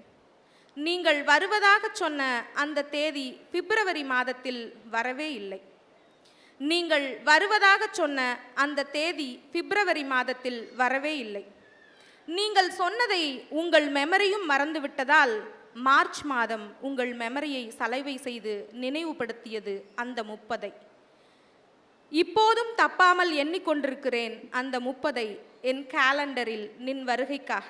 நீங்கள் வருவதாக சொன்ன அந்த தேதி பிப்ரவரி மாதத்தில் வரவே இல்லை. நீங்கள் வருவதாக சொன்ன அந்த தேதி பிப்ரவரி மாதத்தில் வரவே இல்லை. நீங்கள் சொன்னதை உங்கள் மெமரியும் மறந்துவிட்டதால் மார்ச் மாதம் உங்கள் மெமரியை சலைவை செய்து நினைவுபடுத்தியது அந்த 30. இப்போதும் தப்பாமல் எண்ணிக்கொண்டிருக்கிறேன் அந்த 30 என் கேலண்டரில் நின் வருகைக்காக.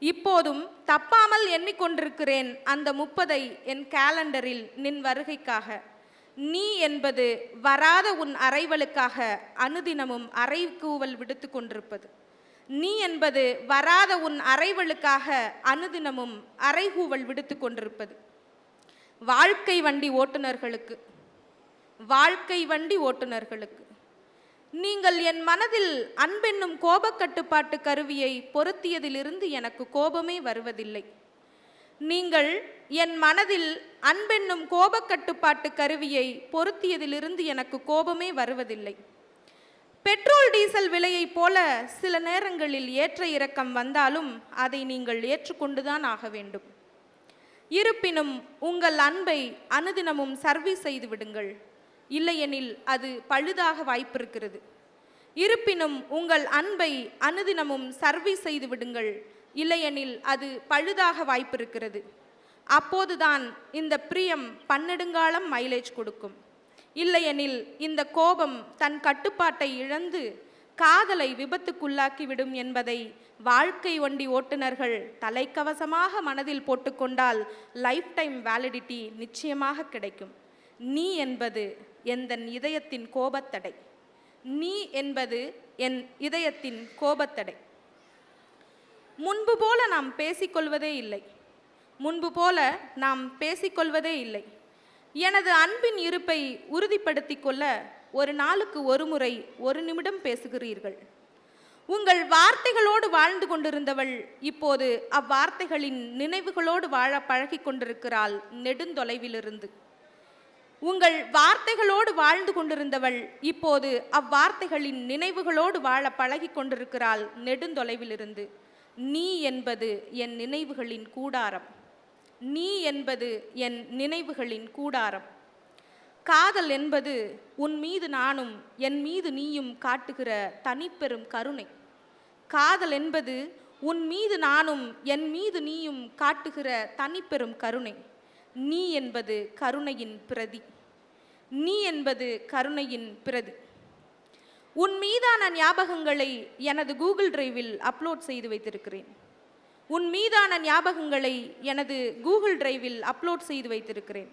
இப்போதும் தப்பாமல் எண்ணிக்கொண்டிருக்கிறேன் அந்த 30 என் கேலண்டரில் நின் வருகைக்காக. நீ என்பது வராத உன் அறைவலுக்காக அனுதினமும் அறைகூவல் விடுத்து கொண்டிருப்பது. நீ என்பது வராத உன் அறைவலுக்காக அனுதினமும் அறைகூவல் விடுத்து கொண்டிருப்பது. வாழ்க்கை வண்டி ஓட்டுநர்களுக்கு நீங்கள் என் மனதில் அன்பென்னும் கோபக்கட்டுப்பாட்டு கருவியை பொருத்தியதிலிருந்து எனக்கு கோபமே வருவதில்லை. நீங்கள் என் மனதில் அன்பென்னும் கோபக்கட்டுப்பாட்டு கருவியை பொருத்தியதிலிருந்து எனக்கு கோபமே வருவதில்லை. பெட்ரோல் டீசல் விலையைப் போல சில நேரங்களில் ஏற்ற இறக்கம் வந்தாலும் அதை நீங்கள் ஏற்றுக்கொண்டுதான் ஆக வேண்டும். இருப்பினும் உங்கள் அன்பை அனுதினமும் சர்வீஸ் செய்து விடுங்கள், இல்லையெனில் அது பழுதாக வாய்ப்பிருக்கிறது. இருப்பினும் உங்கள் அன்பை அனுதினமும் சர்வீஸ் செய்து விடுங்கள், இல்லையெனில் அது பழுதாக வாய்ப்பிருக்கிறது. அப்போதுதான் இந்த பிரியம் பன்னெடுங்காலம் மைலேஜ் கொடுக்கும். இல்லையெனில் இந்த கோபம் தன் கட்டுப்பாட்டை இழந்து காதலை விபத்துக்குள்ளாக்கிவிடும் என்பதை வாழ்க்கை வண்டி ஓட்டுநர்கள் தலைக்கவசமாக மனதில் போட்டுக்கொண்டால் லைஃப் டைம் வேலிடிட்டி நிச்சயமாக கிடைக்கும். நீ என்பது எந்தன் இதயத்தின் கோபத்தடை. நீ என்பது என் இதயத்தின் கோபத்தடை. முன்பு போல நாம் பேசிக்கொள்வதே இல்லை. முன்பு போல நாம் பேசிக்கொள்வதே இல்லை. எனது அன்பின் இருப்பை உறுதிப்படுத்திக் கொள்ள ஒரு நாளுக்கு ஒரு முறை 1 நிமிடம் பேசுகிறீர்கள். உங்கள் வார்த்தைகளோடு வாழ்ந்து கொண்டிருந்தவள் இப்போது அவ்வார்த்தைகளின் நினைவுகளோடு வாழ பழகி கொண்டிருக்கிறாள் நெடுந்தொலைவிலிருந்து. உங்கள் வார்த்தைகளோடு வாழ்ந்து கொண்டிருந்தவள் இப்போது அவ்வார்த்தைகளின் நினைவுகளோடு வாழ பழகி கொண்டிருக்கிறாள் நெடுந்தொலைவிலிருந்து. நீ என்பது என் நினைவுகளின் கூடாரம். நீ என்பது என் நினைவுகளின் கூடாரம். காதல் என்பது உன் மீது நானும் என் மீது நீயும் காட்டுகிற தனிப்பெரும் கருணை. காதல் என்பது உன் மீது நானும் என் மீது நீயும் காட்டுகிற தனிப்பெரும் கருணை. நீ என்பது கருணையின் பிரதி. நீ என்பது கருணையின் பிரதி. உன் மீதான ஞாபகங்களை எனது கூகுள் டிரைவில் அப்லோட் செய்து வைத்திருக்கிறேன். உன் மீதான ஞாபகங்களை எனது கூகுள் டிரைவில் அப்லோட் செய்து வைத்திருக்கிறேன்.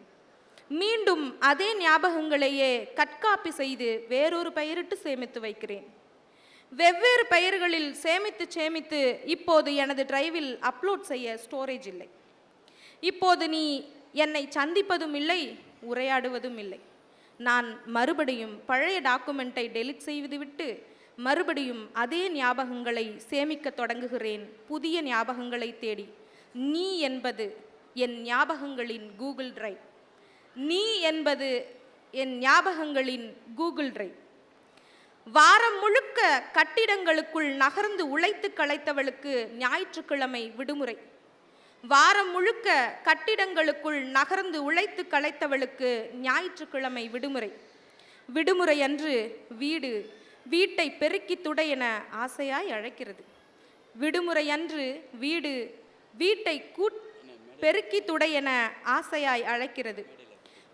மீண்டும் அதே ஞாபகங்களையே கட்காப்பி செய்து வேறொரு பெயரிட்டு சேமித்து வைக்கிறேன். வெவ்வேறு பெயர்களில் சேமித்து இப்போது எனது டிரைவில் அப்லோட் செய்ய ஸ்டோரேஜ் இல்லை. இப்போது நீ என்னை சந்திப்பதும் இல்லை, உரையாடுவதும் இல்லை. நான் மறுபடியும் பழைய டாக்குமெண்ட்டை டெலிட் செய்துவிட்டு மறுபடியும் அதே ஞாபகங்களை சேமிக்க தொடங்குகிறேன், புதிய ஞாபகங்களை தேடி. நீ என்பது என் ஞாபகங்களின் கூகுள் டிரைவ். நீ என்பது என் ஞாபகங்களின் கூகுள் டிரைவ். வாரம் முழுக்க கட்டிடங்களுக்குள் நகர்ந்து உழைத்து களைத்தவளுக்கு ஞாயிற்றுக்கிழமை விடுமுறை. வாரம் முழுக்க கட்டிடங்களுக்குள் நகர்ந்து உழைத்து களைத்தவளுக்கு ஞாயிற்றுக்கிழமை விடுமுறை. விடுமுறை அன்று வீட்டை பெருக்கி துடை என ஆசையாய் அழைக்கிறது. விடுமுறை அன்று வீட்டை பெருக்கி துடை என ஆசையாய் அழைக்கிறது.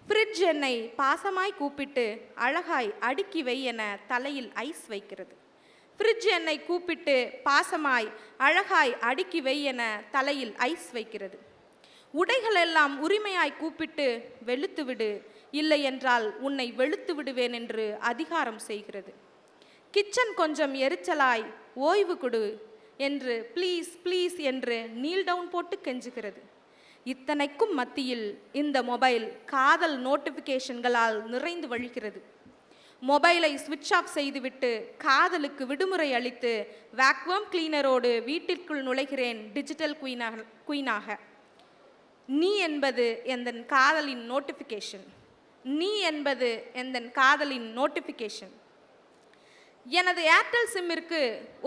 ஃப்ரிட்ஜ் என்னை பாசமாய் கூப்பிட்டு அழகாய் அடுக்கி வை என தலையில் ஐஸ் வைக்கிறது. ஃப்ரிட்ஜ் என்னை கூப்பிட்டு பாசமாய் அழகாய் அடுக்கி வை என தலையில் ஐஸ் வைக்கிறது. உடைகள் எல்லாம் உரிமையாய் கூப்பிட்டு வெளுத்து விடு, இல்லை என்றால் உன்னை வெளுத்து விடுவேன் என்று அதிகாரம் செய்கிறது. கிச்சன் கொஞ்சம் எரிச்சலாய் ஓய்வு கொடு என்று ப்ளீஸ் ப்ளீஸ் என்று நீல் டவுன் போட்டு கெஞ்சுகிறது. இத்தனைக்கும் மத்தியில் இந்த மொபைல் காதல் நோட்டிஃபிகேஷன்களால் நிறைந்து வழிகிறது. மொபைலை ஸ்விட்ச் ஆஃப் செய்துவிட்டு காதலுக்கு விடுமுறை அளித்து வேக்யூம் கிளீனரோடு வீட்டிற்குள் நுழைகிறேன் டிஜிட்டல் குயினாக. நீ என்பது எந்தன் காதலின் நோட்டிஃபிகேஷன். நீ என்பது எந்தன் காதலின் நோட்டிஃபிகேஷன். எனது ஏர்டெல் சிம்மிற்கு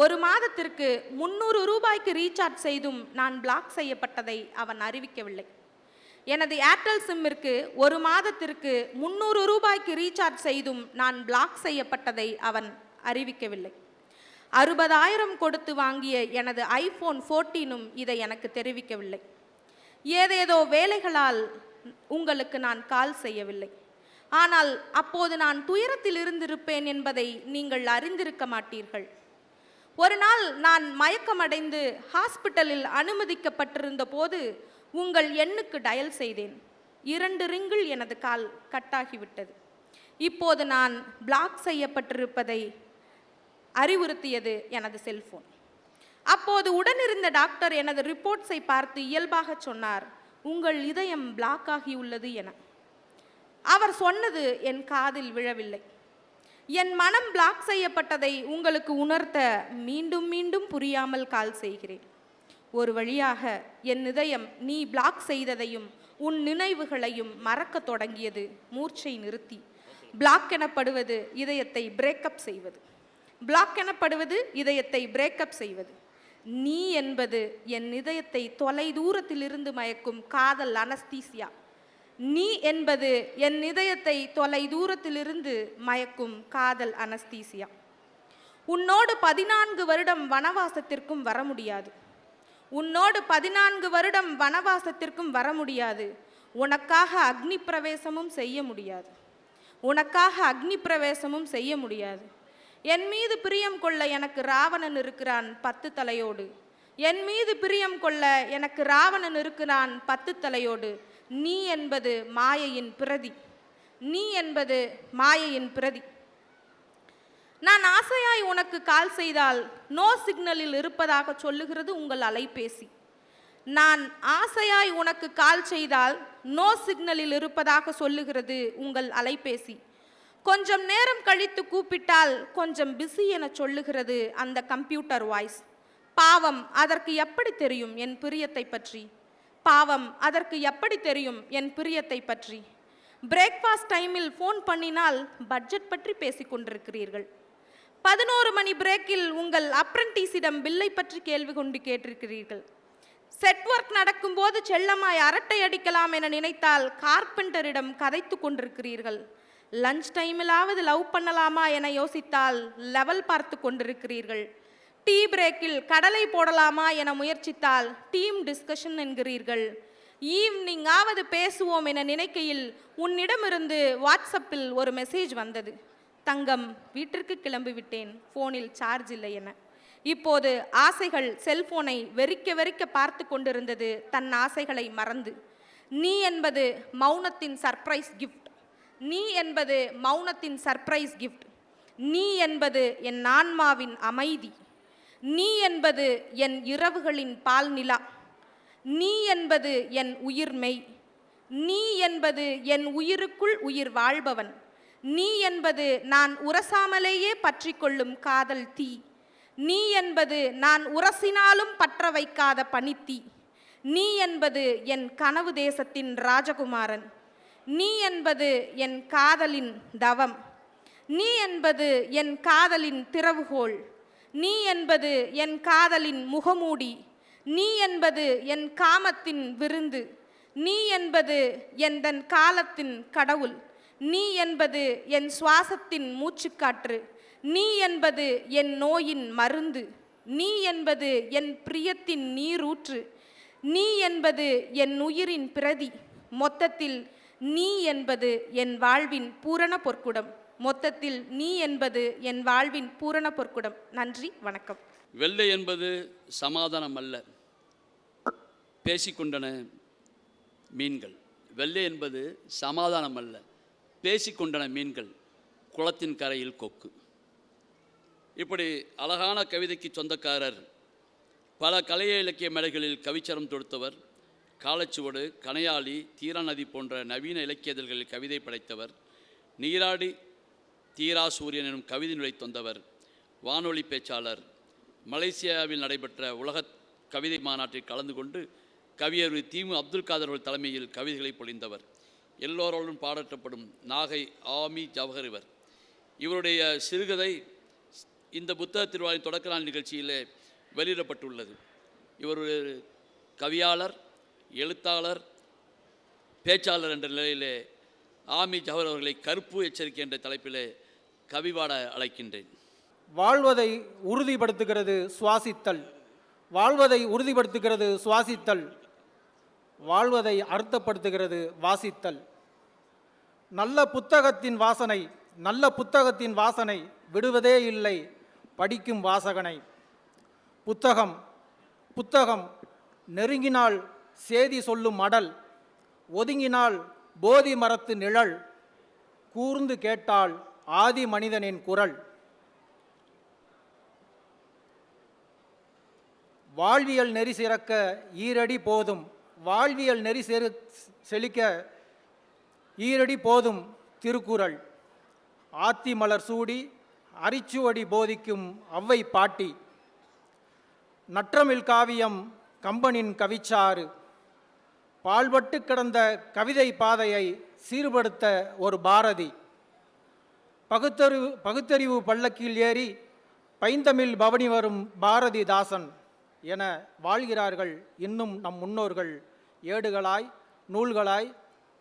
ஒரு மாதத்திற்கு 300 ரூபாய்க்கு ரீசார்ஜ் செய்தும் நான் பிளாக் செய்யப்பட்டதை அவன் அறிவிக்கவில்லை. எனது ஏர்டெல் சிம்மிற்கு ஒரு மாதத்திற்கு 300 ரூபாய்க்கு ரீசார்ஜ் செய்தும் நான் பிளாக் செய்யப்பட்டதை அவன் அறிவிக்கவில்லை. 60,000 கொடுத்து வாங்கிய எனது ஐஃபோன் 14 இதை எனக்கு தெரிவிக்கவில்லை. ஏதேதோ வேலைகளால் உங்களுக்கு நான் கால் செய்யவில்லை. ஆனால் அப்போது நான் துயரத்தில் இருந்திருப்பேன் என்பதை நீங்கள் அறிந்திருக்க மாட்டீர்கள். ஒரு நாள் நான் மயக்கமடைந்து ஹாஸ்பிட்டலில் அனுமதிக்கப்பட்டிருந்த போது உங்கள் எண்ணுக்கு டயல் செய்தேன். 2 ரிங்கில் எனது கால் கட்டாகிவிட்டது. இப்போது நான் பிளாக் செய்யப்பட்டிருப்பதை அறிவுறுத்தியது எனது செல்போன். அப்போது உடனிருந்த டாக்டர் எனது ரிப்போர்ட்ஸை பார்த்து இயல்பாக சொன்னார், உங்கள் இதயம் பிளாக் ஆகியுள்ளது என. அவர் சொன்னது என் காதில் விழவில்லை. என் மனம் பிளாக் செய்யப்பட்டதை உங்களுக்கு உணர்த்த மீண்டும் மீண்டும் புரியாமல் கால் செய்கிறேன். ஒரு வழியாக என் இதயம் நீ பிளாக் செய்ததையும் உன் நினைவுகளையும் மறக்க தொடங்கியது. மூர்ச்சை நிறுத்தி. பிளாக் எனப்படுவது இதயத்தை பிரேக்கப் செய்வது. பிளாக் எனப்படுவது இதயத்தை பிரேக்கப் செய்வது. நீ என்பது என் இதயத்தை தொலை தூரத்திலிருந்து மயக்கும் காதல் அனஸ்தீசியா. நீ என்பது என் இதயத்தை தொலை தூரத்திலிருந்து மயக்கும் காதல் அனஸ்தீசியா. உன்னோடு 14 வருடம் வனவாசத்திற்கும் வர முடியாது. உன்னோடு 14 வருடம் வனவாசத்திற்கும் வர முடியாது. உனக்காக அக்னி பிரவேசமும் செய்ய முடியாது. உனக்காக அக்னி பிரவேசமும் செய்ய முடியாது. என் மீது பிரியம் கொள்ள எனக்கு ராவணன் இருக்கிறான் 10 தலையோடு. என் மீது பிரியம் கொள்ள எனக்கு ராவணன் இருக்கிறான் 10 தலையோடு. நீ என்பது மாயையின் பிரதி. நீ என்பது மாயையின் பிரதி. நான் ஆசையாய் உனக்கு கால் செய்தால் நோ சிக்னலில் இருப்பதாக சொல்லுகிறது உங்கள் அலைபேசி. நான் ஆசையாய் உனக்கு கால் செய்தால் நோ சிக்னலில் இருப்பதாக சொல்லுகிறது உங்கள் அலைபேசி. கொஞ்சம் நேரம் கழித்து கூப்பிட்டால் கொஞ்சம் பிஸி என சொல்லுகிறது அந்த கம்ப்யூட்டர் வாய்ஸ். பாவம் அதற்கு எப்படி தெரியும் என் பிரியத்தை பற்றி? பாவம் அதற்கு எப்படி தெரியும் என் பிரியத்தை பற்றி? பிரேக்ஃபாஸ்ட் டைமில் ஃபோன் பண்ணினால் பட்ஜெட் பற்றி பேசிக் கொண்டிருக்கிறீர்கள். 11 மணி பிரேக்கில் உங்கள் அப்ரண்டிஸிடம் பில்லை பற்றி கேள்வி கொண்டு கேட்டிருக்கிறீர்கள். செட் ஒர்க் நடக்கும்போது செல்லமாய் அரட்டை அடிக்கலாம் என நினைத்தால் கார்பெண்டரிடம் கதைத்து கொண்டிருக்கிறீர்கள். லஞ்ச் டைமிலாவது லவ் பண்ணலாமா என யோசித்தால் லெவல் பார்த்து கொண்டிருக்கிறீர்கள். டீ பிரேக்கில் கடலை போடலாமா என முயற்சித்தால் டீம் டிஸ்கஷன் என்கிறீர்கள். ஈவினிங் ஆவது பேசுவோம் என நினைக்கையில் உன்னிடமிருந்து வாட்ஸ்அப்பில் ஒரு மெசேஜ் வந்தது. தங்கம், வீட்டிற்கு கிளம்பி விட்டேன், ஃபோனில் சார்ஜ் இல்லை என. இப்போது ஆசைகள் செல்போனை வெறிக்க வெறிக்க பார்த்து கொண்டிருந்தது தன் ஆசைகளை மறந்து. நீ என்பது மௌனத்தின் சர்ப்ரைஸ் கிஃப்ட். நீ என்பது மௌனத்தின் சர்ப்ரைஸ் கிஃப்ட். நீ என்பது என் ஆன்மாவின் அமைதி. நீ என்பது என் இரவுகளின் பால் நிலா. நீ என்பது என் உயிர்மெய். நீ என்பது என் உயிருக்குள் உயிர் வாழ்பவன். நீ என்பது நான் உரசாமலேயே பற்றி கொள்ளும் காதல் தீ. நீ என்பது நான் உரசினாலும் பற்ற வைக்காத பனித்தீ. நீ என்பது என் கனவு தேசத்தின் ராஜகுமாரன். நீ என்பது என் காதலின் தவம். நீ என்பது என் காதலின் திறவுகோல். நீ என்பது என் காதலின் முகமூடி. நீ என்பது என் காமத்தின் விருந்து. நீ என்பது எந்தன் காலத்தின் கடவுள். நீ என்பது என் சுவாசத்தின் மூச்சுக்காற்று. நீ என்பது என் நோயின் மருந்து. நீ என்பது என் பிரியத்தின் நீரூற்று. நீ என்பது என் உயிரின் பிரதி. மொத்தத்தில் நீ என்பது என் வாழ்வின் பூரண பொற்குடம். மொத்தத்தில் நீ என்பது என் வாழ்வின் பூரண பொற்குடம். நன்றி, வணக்கம். வெள்ளை என்பது சமாதானம் அல்ல, பேசிக்கொண்டன மீன்கள். வெள்ளை என்பது சமாதானம் அல்ல, பேசிக்கொண்டன மீன்கள், குளத்தின் கரையில் கொக்கு. இப்படி அழகான கவிதைக்கு சொந்தக்காரர். பல கலைய இலக்கிய மேடைகளில் கவிச்சரம் தொடுத்தவர். காலச்சுவடு, கனையாளி, தீராநதி போன்ற நவீன இலக்கிய இதழ்களில் கவிதை படைத்தவர். நீராடி தீரா சூரியன் எனும் கவிதை நுழை தந்தவர். வானொலி பேச்சாளர். மலேசியாவில் நடைபெற்ற உலக கவிதை மாநாட்டில் கலந்து கொண்டு கவியர் தீமு அப்துல் காதர் அவர்கள் தலைமையில் கவிதைகளை பொழிந்தவர். எல்லோரோடும் பாராட்டப்படும் நாகை ஆமி ஜவஹர் இவர். இவருடைய சிறுகதை இந்த புத்தக திருவிழாவின் தொடக்க நாள் நிகழ்ச்சியிலே வெளியிடப்பட்டுள்ளது. இவர் ஒரு கவியாளர், எழுத்தாளர், பேச்சாளர் என்ற நிலையிலே ஆமி ஜவஹர் அவர்களை கருப்பு எச்சரிக்கை என்ற தலைப்பிலே கவிபாட அழைக்கின்றேன். வாழ்வதை உறுதிப்படுத்துகிறது சுவாசித்தல். வாழ்வதை உறுதிப்படுத்துகிறது சுவாசித்தல். வாழ்வதை அர்த்தப்படுத்துகிறது வாசித்தல். நல்ல புத்தகத்தின் வாசனை விடுவதே இல்லை படிக்கும் வாசகனை. புத்தகம் நெருங்கினால் சேதி சொல்லும் மடல், ஒதுங்கினால் போதி மரத்து நிழல், கூர்ந்து கேட்டால் ஆதி மனிதனின் குரல். வாழ்வியல் நெறி சிறக்க ஈரடி போதும், வாழ்வியல் நெறி செழிக்க ஈரடி போதும் திருக்குறள். ஆத்தி மலர் சூடி அரிச்சுவடி போதிக்கும் அவ்வை பாட்டி. நற்றமிழ் காவியம் கம்பனின் கவிச்சாறு. பால்பட்டு கிடந்த கவிதை பாதையை சீர்படுத்த ஒரு பாரதி. பகுத்தறிவு பல்லக்கில் ஏறி பைந்தமிழ் பவனி வரும் பாரதிதாசன் என வாழ்கிறார்கள் இன்னும் நம் முன்னோர்கள். ஏடுகளாய், நூல்களாய்,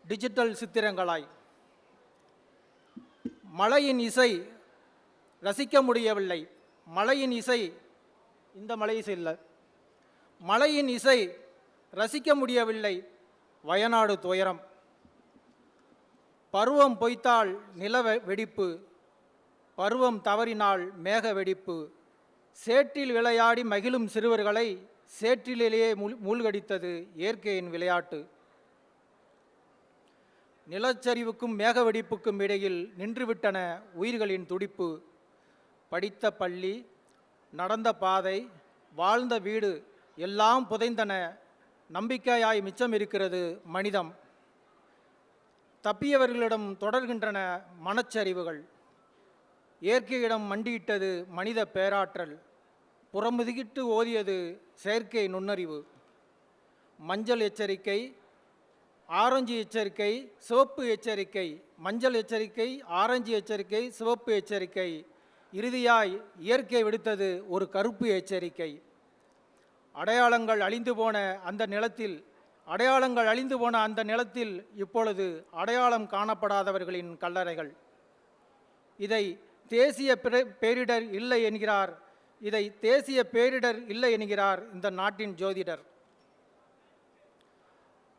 டிஜிட்டல் சித்திரங்களாய். மழையின் இசை ரசிக்க முடியவில்லை. மழையின் இசை இந்த மழை இசை இல்லை. மழையின் இசை ரசிக்க முடியவில்லை. வயநாடு துயரம். பருவம் பொய்த்தால் நில வெடிப்பு, பருவம் தவறினால் மேக வெடிப்பு. சேற்றில் விளையாடி மகிழும் சிறுவர்களை சேற்றிலேயே மூழ்கடித்தது இயற்கையின் விளையாட்டு. நிலச்சரிவுக்கும் மேகவெடிப்புக்கும் இடையில் நின்றுவிட்டன உயிர்களின் துடிப்பு. படித்த பள்ளி, நடந்த பாதை, வாழ்ந்த வீடு எல்லாம் புதைந்தன. நம்பிக்கையாய் மிச்சம் இருக்கிறது மனிதம். தப்பியவர்களிடம் தொடர்கின்றன மனச்சரிவுகள். இயற்கையிடம் மண்டியிட்டது மனித பேராற்றல். புறமுதுகிட்டு ஓதியது செயற்கை நுண்ணறிவு. மஞ்சள் எச்சரிக்கை, ஆரஞ்சு எச்சரிக்கை, சிவப்பு எச்சரிக்கை. மஞ்சள் எச்சரிக்கை, ஆரஞ்சு எச்சரிக்கை, சிவப்பு எச்சரிக்கை. இறுதியாய் இயற்கை விடுத்தது ஒரு கருப்பு எச்சரிக்கை. அடையாளங்கள் அழிந்து போன அந்த நிலத்தில் இப்பொழுது அடையாளம் காணப்படாதவர்களின் கல்லறைகள். இதை தேசிய பேரிடர் இல்லை என்கிறார் இந்த நாட்டின் ஜோதிடர்.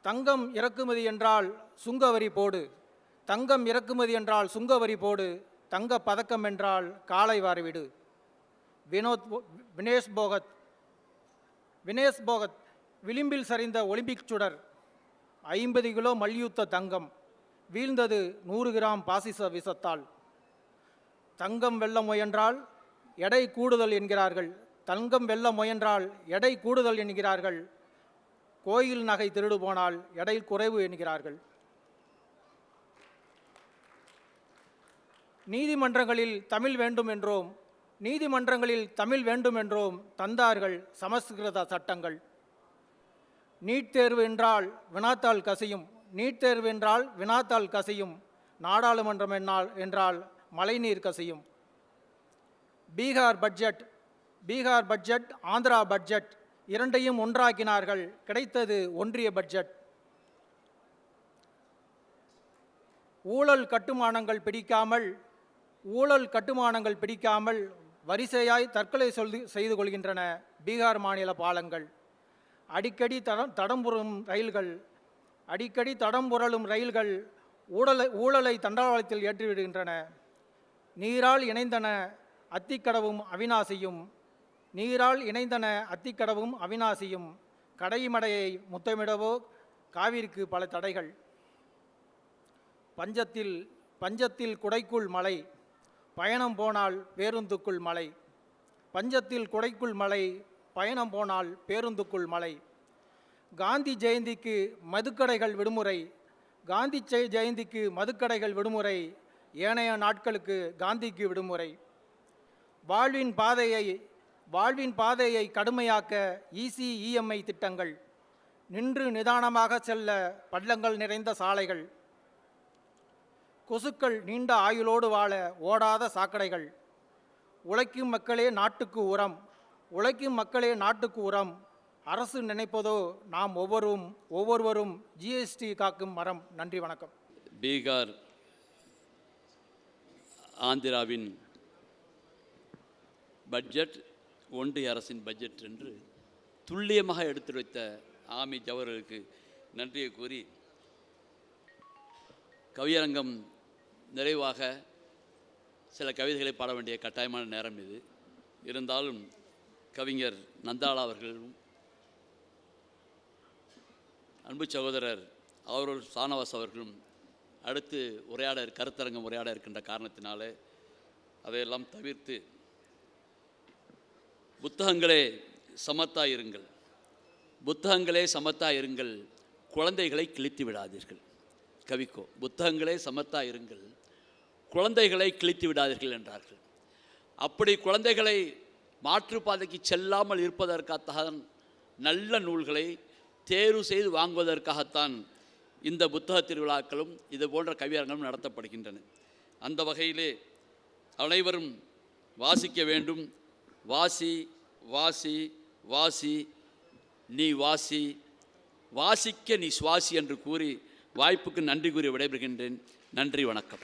தங்கம் இறக்குமதி என்றால் சுங்கவரி போடு. தங்க பதக்கம் என்றால் காலை வாரிவிடு. வினேஷ் போகத் விளிம்பில் சரிந்த ஒலிம்பிக் சுடர். 50 கிலோ மல்யுத்த தங்கம் வீழ்ந்தது 100 கிராம் பாசிச விஷத்தால். தங்கம் வெல்ல முயன்றால் எடை கூடுதல் என்கிறார்கள். கோயில் நகை திருடு போனால் எடை குறைவு என்கிறார்கள். நீதிமன்றங்களில் தமிழ் வேண்டும் என்றோம் தந்தார்கள் சமஸ்கிருத சட்டங்கள். நீட் தேர்வு என்றால் வினாத்தாள் கசியும். நாடாளுமன்றம் என்றால் மழைநீர் கசியும். பீகார் பட்ஜெட், ஆந்திரா பட்ஜெட் இரண்டையும் ஒன்றாக்கினார்கள். கிடைத்தது ஒன்றிய பட்ஜெட். ஊழல் கட்டுமானங்கள் பிடிக்காமல் வரிசையாய் தற்கொலை செய்து கொள்கின்றன பீகார் மாநில பாலங்கள். அடிக்கடி தடம் புரளும் ரயில்கள் ஊழலை ஏற்றிவிடுகின்றன. நீரால் இணைந்தன அத்திக்கடவும் அவிநாசியும். கடைமடையை முத்தமிடவோ காவிரிக்கு பல தடைகள். பஞ்சத்தில் குடைக்குள் மலை, பயணம் போனால் பேருந்துக்குள் மலை. காந்தி ஜெயந்திக்கு மதுக்கடைகள் விடுமுறை. ஏனைய நாட்களுக்கு காந்திக்கு விடுமுறை. வாழ்வின் பாதையை கடுமையாக்க EMI திட்டங்கள். நின்று நிதானமாக செல்ல பள்ளங்கள் நிறைந்த சாலைகள். கொசுக்கள் நீண்ட ஆயுளோடு வாழ ஓடாத சாக்கடைகள். உழைக்கும் மக்களே நாட்டுக்கு உரம். அரசு நினைப்பதோ நாம் ஒவ்வொருவரும் GST காக்கும் மரம். நன்றி, வணக்கம். பீகார், ஆந்திராவின் பட்ஜெட் ஒன்றிய அரசின் பட்ஜெட் என்று துல்லியமாக எடுத்துரைத்த ஆமி அவர்களுக்கு நன்றியை கூறி, கவியரங்கம் நிறைவாக சில கவிதைகளை பாட வேண்டிய கட்டாயமான நேரம் இது. இருந்தாலும் கவிஞர் நந்தாளா அவர்களும் அன்பு சகோதரர் அவரோடு சானவாஸ் அவர்களும் அடுத்து கருத்தரங்கம் உரையாட இருக்கின்ற காரணத்தினாலே அதையெல்லாம் தவிர்த்து, புத்தகங்களே சமத்தா இருங்கள், குழந்தைகளை கிழித்து விடாதீர்கள். கவிக்கோ, புத்தகங்களே சமத்தா இருங்கள், குழந்தைகளை கிழித்து விடாதீர்கள் என்றார்கள். அப்படி குழந்தைகளை மாற்றுப்பாதைக்கு செல்லாமல் இருப்பதற்காகத்தான் நல்ல நூல்களை தேர்வு செய்து வாங்குவதற்காகத்தான் இந்த புத்தக திருவிழாக்களும் இது போன்ற கவியரங்களும் நடத்தப்படுகின்றன. அந்த வகையிலே அனைவரும் வாசிக்க வேண்டும். வாசி வாசி வாசி நீ வாசி, வாசிக்க நீ சுவாசி என்று கூறி வாய்ப்புக்கு நன்றி கூறி விடைபெறுகின்றேன். நன்றி, வணக்கம்.